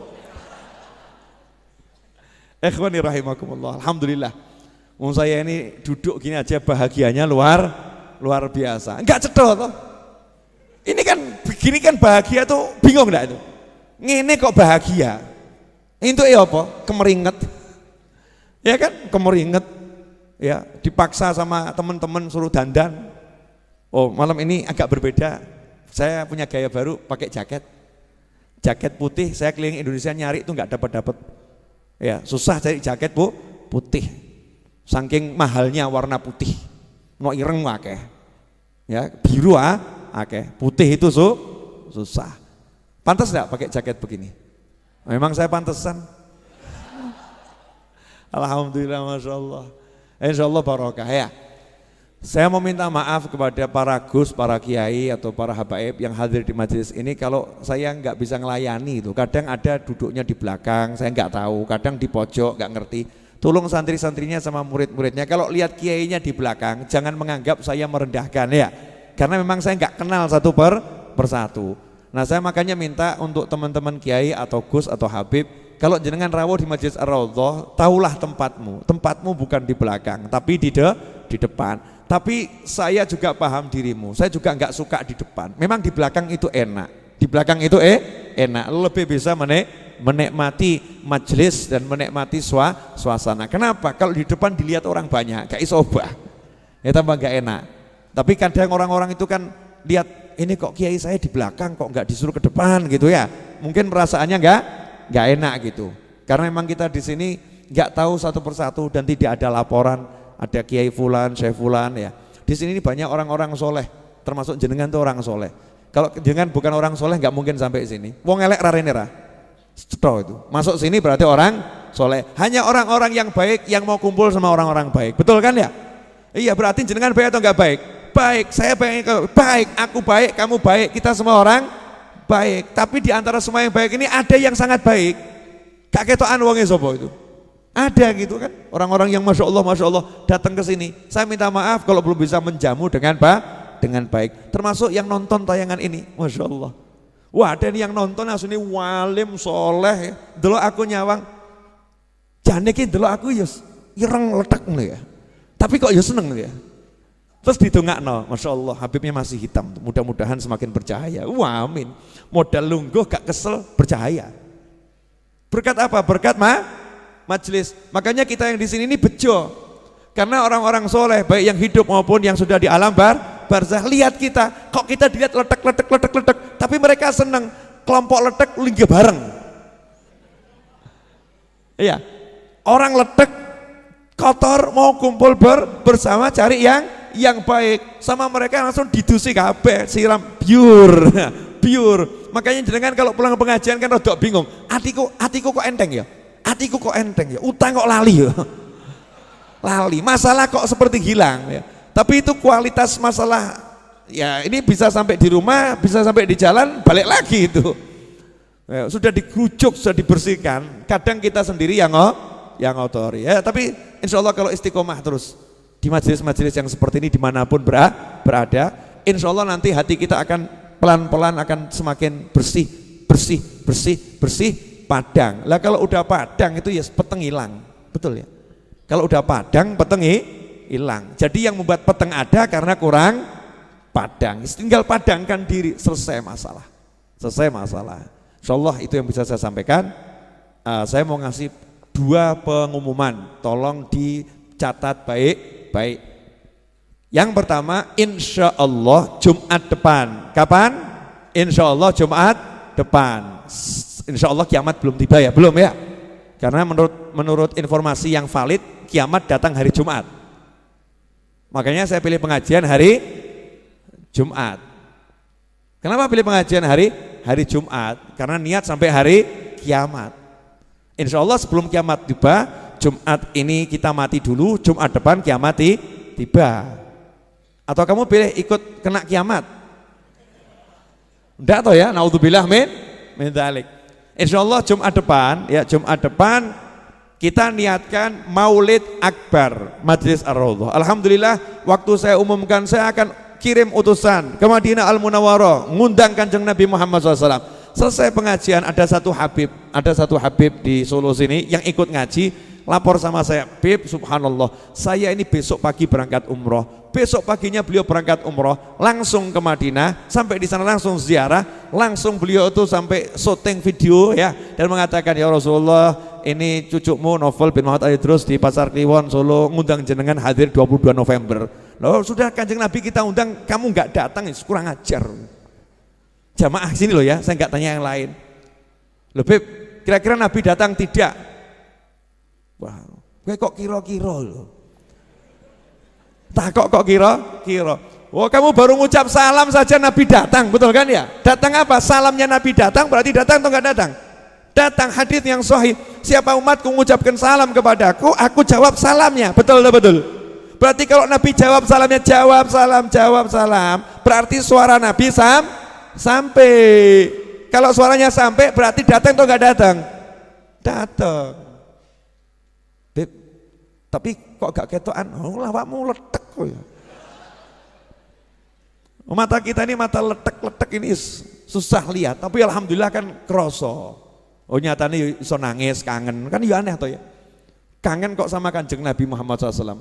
Ikhwani rahimakumullah. Alhamdulillah. Wong saya ini duduk gini aja bahagianya luar biasa. Enggak cedok toh. Ini kan begini kan bahagia tuh bingung enggak itu? Ngene kok bahagia. Itu ya apa? Kemeringet. Ya kan? Kemeringet. Ya, dipaksa sama teman-teman suruh dandan. Oh, malam ini agak berbeda. Saya punya gaya baru, pakai jaket putih. Saya keliling Indonesia nyari itu nggak dapat. Ya, susah cari jaket putih. Saking mahalnya warna putih. Mau ireng akeh. Ya, biru akeh. Putih itu susah. Pantas nggak pakai jaket begini? Memang saya pantesan. Alhamdulillah, masya Allah. Insya Allah barokah ya. Saya mau minta maaf kepada para gus, para kiai atau para habaib yang hadir di majelis ini kalau saya nggak bisa ngelayani itu. Kadang ada duduknya di belakang, saya nggak tahu. Kadang di pojok, nggak ngerti. Tolong santri-santrinya sama murid-muridnya. Kalau lihat kiainya di belakang, jangan menganggap saya merendahkan ya. Karena memang saya nggak kenal satu persatu. Nah, saya makanya minta untuk teman-teman kiai atau gus atau habib. Kalau jenengan rawuh di Majelis Ar-Raudhah, tahulah tempatmu. Tempatmu bukan di belakang, tapi di depan. Tapi saya juga paham dirimu. Saya juga enggak suka di depan. Memang di belakang itu enak. Di belakang itu enak. Lebih bisa menikmati majelis dan menikmati suasana. Kenapa? Kalau di depan dilihat orang banyak, gak iso obah. Ya tambah enggak enak. Tapi kadang orang-orang itu kan lihat ini kok kiai saya di belakang kok enggak disuruh ke depan gitu ya. Mungkin perasaannya enggak enak gitu. Karena memang kita di sini nggak tahu satu persatu dan tidak ada laporan ada kiai fulan, syekh fulan ya. Di sini banyak orang-orang soleh, termasuk jenengan tuh orang soleh. Kalau jenengan bukan orang soleh nggak mungkin sampai sini. Wong elek rarene ra. Cetok itu. Masuk sini berarti orang soleh. Hanya orang-orang yang baik yang mau kumpul sama orang-orang baik. Betul kan ya? Iya, berarti jenengan baik atau enggak baik? Baik, saya baik, aku baik, kamu baik, kita semua orang baik. Tapi di antara semua yang baik ini ada yang sangat baik. Gak ketokan wonge sapa itu? Ada gitu kan, orang-orang yang masya Allah datang ke sini. Saya minta maaf kalau belum bisa menjamu dengan baik. Termasuk yang nonton tayangan ini, masya Allah. Wah, ada yang nonton asune walim soleh, delok aku nyawang. Jane ki delok aku ya ireng letek ngono ya. Tapi kok ya seneng ya. Terus didongakno, masya Allah, Habibnya masih hitam. Mudah-mudahan semakin bercahaya. Wah, amin. Modal lungguh gak kesel bercahaya. Berkat apa? Berkat majelis. Makanya kita yang di sini ini bejo. Karena orang-orang soleh, baik yang hidup maupun yang sudah di alam barzah, lihat kita, kok kita dilihat letek, tapi mereka senang kelompok letek linggih bareng. Iya, orang letek kotor mau kumpul bersama cari yang baik, sama mereka langsung didusi kabeh, siram biur. Makanya jenengan kalau pulang pengajian kan rodok bingung, atiku kok enteng ya? Atiku kok enteng ya? Utang kok lali ya? Lali, masalah kok seperti hilang ya. Tapi itu kualitas masalah ya, ini bisa sampai di rumah, bisa sampai di jalan, balik lagi itu ya, sudah digujuk, sudah dibersihkan. Kadang kita sendiri yang ngotori ya, tapi insya Allah kalau istiqomah terus di majelis-majelis yang seperti ini dimanapun berada, insya Allah nanti hati kita akan pelan-pelan akan semakin bersih, padang. Lah kalau udah padang itu ya peteng hilang, betul ya. Kalau udah padang peteng hilang. Jadi yang membuat peteng ada karena kurang padang. Tinggal padangkan diri, selesai masalah. Insya Allah itu yang bisa saya sampaikan. Saya mau ngasih 2 pengumuman, tolong dicatat baik-baik. Yang pertama, insya Allah Jumat depan. Kapan? Insya Allah Jumat depan. Insya Allah kiamat belum tiba ya, belum ya? Karena menurut informasi yang valid, kiamat datang hari Jumat. Makanya saya pilih pengajian hari Jumat. Kenapa pilih pengajian hari Jumat? Karena niat sampai hari kiamat. Insya Allah sebelum kiamat tiba, Jumat ini kita mati dulu, Jumat depan kiamat tiba. Atau kamu pilih ikut kena kiamat? Enggak toh ya, naudzubillah min dzalik. Insya Allah Jumat depan kita niatkan Maulid Akbar Majelis Ar-Raudhah. Alhamdulillah waktu saya umumkan saya akan kirim utusan ke Madinah Al-Munawwarah ngundang Kanjeng Nabi Muhammad SAW. Selesai pengajian ada satu Habib di Solo sini yang ikut ngaji, lapor sama saya, Bib, subhanallah, saya ini besok pagi berangkat umroh. Besok paginya beliau berangkat umroh, langsung ke Madinah, sampai di sana langsung ziarah, langsung beliau itu sampai syuting video ya, dan mengatakan, ya Rasulullah, ini cucumu Novel bin Muhammad Ali Idrus di Pasar Kliwon Solo ngundang jenengan hadir 22 November. Loh sudah Kanjeng Nabi kita undang, kamu nggak datang, kurang ajar. Jamaah sini loh ya, saya nggak tanya yang lain. Loh Bib, kira-kira Nabi datang tidak? Wah, gue kok kira-kira loh. Tak kok kira-kira. Oh kamu baru ngucap salam saja Nabi datang, betul kan ya? Datang apa? Salamnya Nabi datang berarti datang atau enggak datang? Datang, hadis yang sahih. Siapa umatku mengucapkan salam kepadaku, aku jawab salamnya. Betul atau betul? Berarti kalau Nabi jawab salamnya, jawab salam. Berarti suara Nabi sampai. Kalau suaranya sampai berarti datang atau enggak datang? Datang. Beb, tapi kok gak ketokan? Oh lawakmu letek kok ya. Mata kita ini mata letek ini susah lihat, tapi alhamdulillah kan kroso. Oh nyatanya iso nangis, kangen, kan ya aneh toh ya. Kangen kok sama Kanjeng Nabi Muhammad SAW.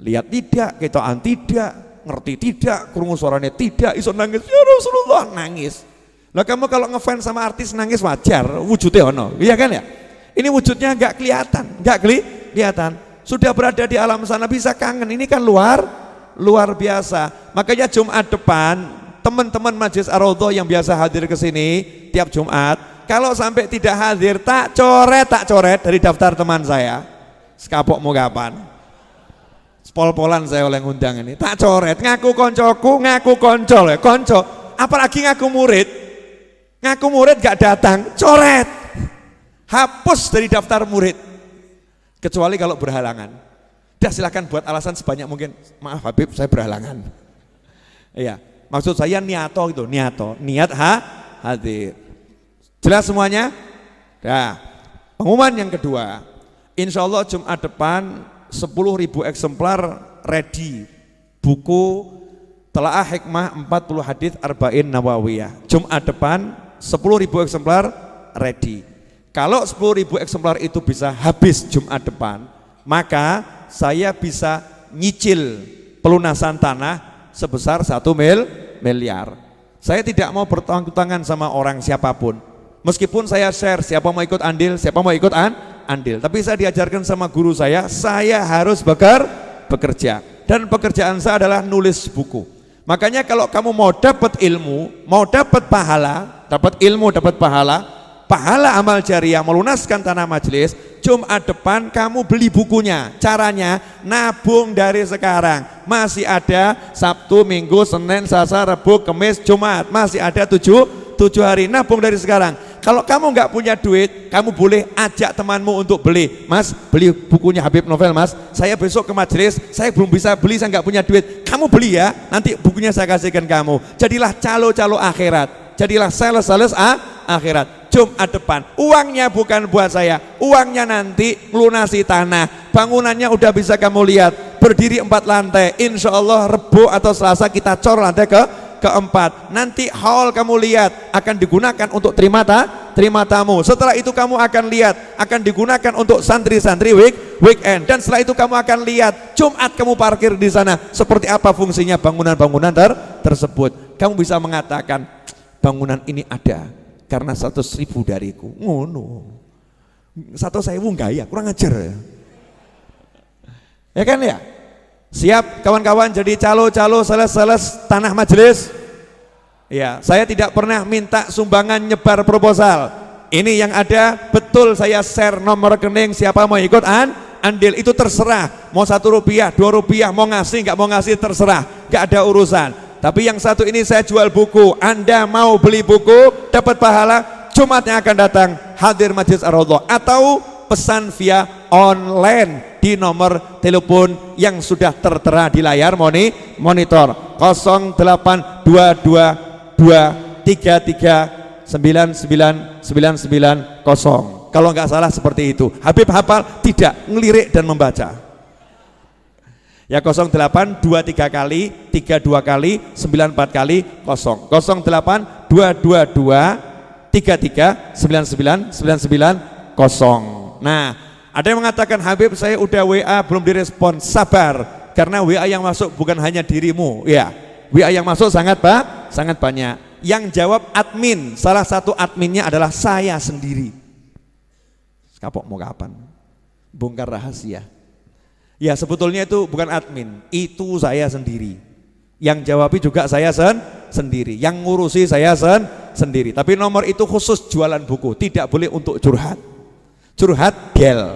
Lihat tidak, ketokan tidak, ngerti tidak, krungu suaranya tidak, iso nangis, ya Rasulullah nangis. Lah kamu kalau ngefans sama artis nangis wajar, wujudnya ono, iya kan ya? Ini wujudnya nggak kelihatan. Sudah berada di alam sana bisa kangen, ini kan luar biasa. Makanya Jumat depan teman-teman Majelis Ar-Raudhah yang biasa hadir ke sini tiap Jumat, kalau sampai tidak hadir tak coret dari daftar teman saya. Sekapok mau kapan? Spol-polan saya oleh ngundang ini. Tak coret, ngaku koncoku, ngaku koncol ya, konco. Apalagi ngaku murid. Ngaku murid gak datang, coret. Hapus dari daftar murid. kecuali kalau berhalangan. Dah silakan buat alasan sebanyak mungkin. Maaf Habib, saya berhalangan. Iya, maksud saya niato gitu, niat hadir. Jelas semuanya? Nah, pengumuman yang kedua, insya Allah Jumat depan 10.000 eksemplar ready buku Telaah Hikmah 40 Hadits Arba'in Nawawiyah. Jumat depan 10.000 eksemplar ready. Kalau 10.000 eksemplar itu bisa habis Jumat depan, maka saya bisa nyicil pelunasan tanah sebesar 1 miliar. Saya tidak mau bertanggung-tangan sama orang siapapun. Meskipun saya share, siapa mau ikut andil, siapa mau ikut andil. Tapi saya diajarkan sama guru saya harus bekerja. Dan pekerjaan saya adalah nulis buku. Makanya kalau kamu mau dapat ilmu, mau dapat pahala, dapat ilmu, dapat pahala amal jariah melunaskan tanah majelis, Jumat depan kamu beli bukunya. Caranya nabung dari sekarang. Masih ada Sabtu, Minggu, Senin, Selasa, Rabu, Kamis, Jumat. Masih ada 7 hari, nabung dari sekarang. Kalau kamu nggak punya duit, kamu boleh ajak temanmu untuk beli. Mas, beli bukunya Habib Novel mas, saya besok ke majelis, saya belum bisa beli, saya nggak punya duit. Kamu beli ya, nanti bukunya saya kasihkan kamu. Jadilah calo-calo akhirat, jadilah sales akhirat. Jumat depan, uangnya bukan buat saya, uangnya nanti melunasi tanah. Bangunannya udah bisa kamu lihat, berdiri 4 lantai. Insya Allah Rebo atau Selasa kita cor lantai keempat. Nanti hall kamu lihat akan digunakan untuk terima tamu. Setelah itu kamu akan lihat akan digunakan untuk santri-santri weekend. Dan setelah itu kamu akan lihat Jumat kamu parkir di sana seperti apa fungsinya bangunan-bangunan tersebut. Kamu bisa mengatakan bangunan ini ada karena 100.000 dariku. Ngono. 100.000 enggak ya? Kurang ajar ya. Ya kan ya? Siap kawan-kawan jadi calo-calo sales tanah majelis? Ya, saya tidak pernah minta sumbangan nyebar proposal. Ini yang ada betul saya share nomor rekening, siapa mau ikut andil itu terserah. Mau 1 rupiah, 2 rupiah, mau ngasih nggak mau ngasih terserah, nggak ada urusan. Tapi yang satu ini saya jual buku. Anda mau beli buku dapat pahala, Jumatnya akan datang hadir Majelis Ar-Raudhah atau pesan via online di nomor telepon yang sudah tertera di layar monitor 082223399990. Kalau nggak salah seperti itu. Habib hafal tidak, ngelirik dan membaca. Ya 0823 kali 32 kali 94 kali 0 0 Nah, ada yang mengatakan Habib saya udah WA belum direspon. Sabar, karena WA yang masuk bukan hanya dirimu ya. WA yang masuk sangat banyak. Yang jawab admin, salah satu adminnya adalah saya sendiri. Kapok mau kapan? Bongkar rahasia. Ya sebetulnya itu bukan admin, itu saya sendiri. Yang jawabi juga saya sendiri, yang ngurusi saya sendiri. Tapi nomor itu khusus jualan buku, tidak boleh untuk curhat. Curhat del,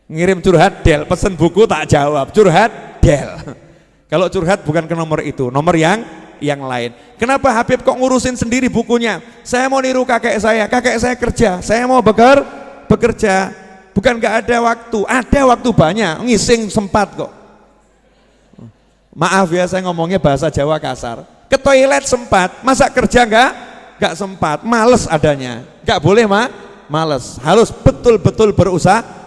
ngirim curhat del, pesen buku tak jawab, curhat del. Kalau curhat bukan ke nomor itu, nomor yang lain. Kenapa Habib kok ngurusin sendiri bukunya? Saya mau niru kakek saya kerja, saya mau bekerja, bukan nggak ada waktu banyak, ngising sempat kok. Maaf ya saya ngomongnya bahasa Jawa kasar. Ke toilet sempat, masa kerja nggak sempat, males adanya, nggak boleh males, harus betul-betul berusaha.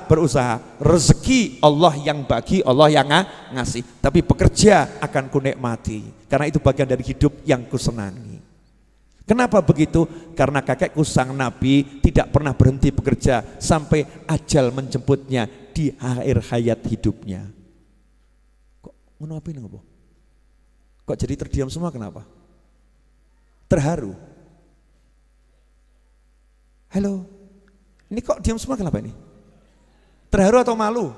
Rezeki Allah yang bagi, Allah yang ngasih. Tapi bekerja akan kunikmati, karena itu bagian dari hidup yang kusenangi. Kenapa begitu? Karena kakekku sang Nabi tidak pernah berhenti bekerja sampai ajal menjemputnya di akhir hayat hidupnya. Kok menapi napa? Kok jadi terdiam semua kenapa? Terharu. Halo. Ini kok diam semua kenapa ini? Terharu atau malu?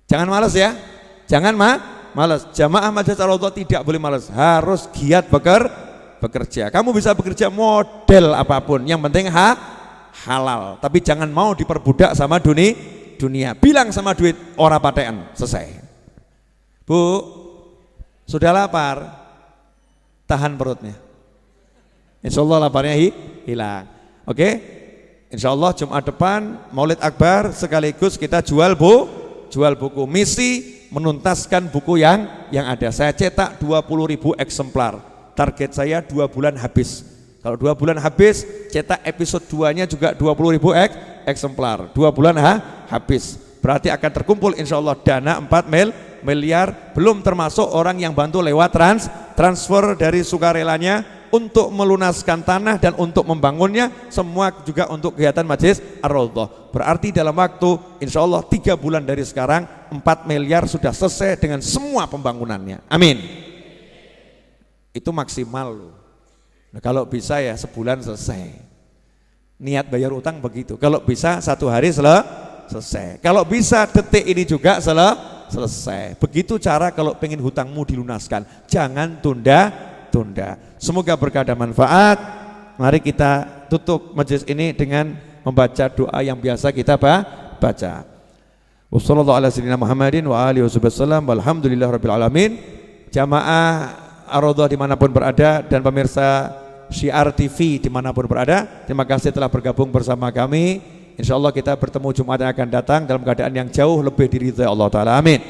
Jangan malas ya. Jangan malas. Jamaah Majelis Ar-Raudhah tidak boleh malas. Harus giat bekerja. Kamu bisa bekerja model apapun. Yang penting halal. Tapi jangan mau diperbudak sama dunia. Bilang sama duit ora patean. Selesai. Bu, sudah lapar? Tahan perutnya. Insya Allah laparnya hilang. Oke? Insya Allah Jumat depan Maulid Akbar sekaligus kita jual buku. Misi menuntaskan buku yang ada. Saya cetak 20.000 eksemplar. Target saya 2 bulan habis. Kalau 2 bulan habis, cetak episode 2-nya juga 20.000 eksemplar. 2 bulan habis. Berarti akan terkumpul insya Allah dana 4 miliar, belum termasuk orang yang bantu lewat transfer dari sukarelanya untuk melunaskan tanah dan untuk membangunnya, semua juga untuk kegiatan Majelis Ar-Raudhah. Berarti dalam waktu insya Allah 3 bulan dari sekarang 4 miliar sudah selesai dengan semua pembangunannya. Amin. Itu maksimal loh. Nah, kalau bisa ya sebulan selesai. Niat bayar utang begitu. Kalau bisa 1 hari selesai. Kalau bisa detik ini juga selesai. Begitu cara kalau pengen hutangmu dilunaskan. Jangan tunda. Semoga berkah dan manfaat. Mari kita tutup majelis ini dengan membaca doa yang biasa kita baca. Wassallallahu ala sayyidina Muhammadin wa alihi wasallam. Walhamdulillahirabbil alamin. Jamaah Ar-Raudhah dimanapun berada dan pemirsa Syiar TV dimanapun berada, terima kasih telah bergabung bersama kami. Insya Allah kita bertemu Jumat yang akan datang dalam keadaan yang jauh lebih diridhai Allah Ta'ala. Amin.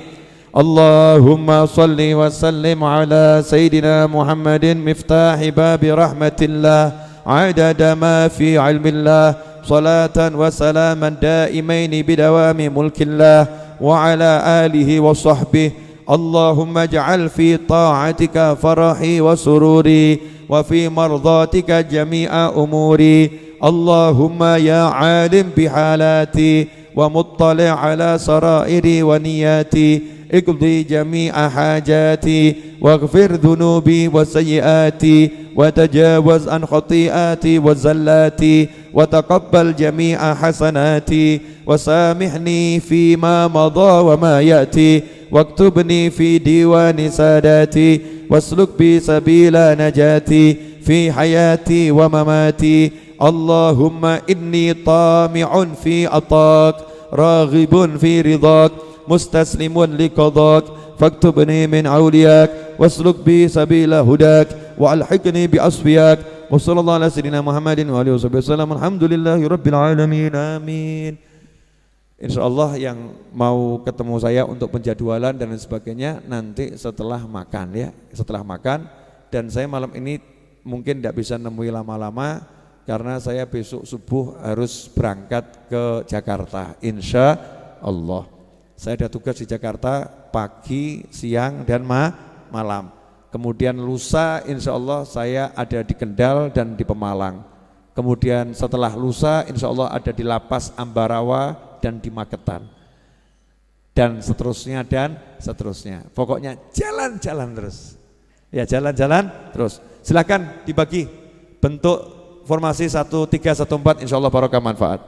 Allahumma salli wa sallim ala Sayyidina Muhammadin miftahi babi rahmatillah adada ma fi ilmillah salatan wa salaman daimaini bidawami mulkillah wa ala alihi wa sahbihi. Allahumma ij'al fi ta'atika farahi wa sururi wa fi mardatika jami'a umuri. Allahumma ya alim bihalati wa muttali' ala sarairi wa niyati iqdi jami'a hajati waghfir dhunubi wa sayyiati wa tajawaz an khati'ati wa zallati wa taqabbal jami'a hasanati wa samihni fima madha wa ma ya'ti واكتبني في ديوان ساداتي واسلك بي سبيل نجاتي في حياتي ومماتي. اللهم إني طامع في عطاك راغب في رضاك مستسلم لقضاك فاكتبني من أولياك واسلك بي سبيل هداك وألحقني بأصفياك. وصلى الله على سيدنا محمد وآله وسلم. الحمد لله رب العالمين. آمين. Insya Allah yang mau ketemu saya untuk penjadwalan dan lain sebagainya nanti setelah makan ya, setelah makan. Dan saya malam ini mungkin tidak bisa nemui lama-lama karena saya besok subuh harus berangkat ke Jakarta. Insya Allah saya ada tugas di Jakarta pagi, siang dan malam. Kemudian lusa insya Allah saya ada di Kendal dan di Pemalang. Kemudian setelah lusa insya Allah ada di Lapas Ambarawa dan di Magetan dan seterusnya. Pokoknya jalan-jalan terus ya, jalan-jalan terus. Silakan dibagi bentuk formasi 1, 3, 1, 4, insya Allah barokah manfaat.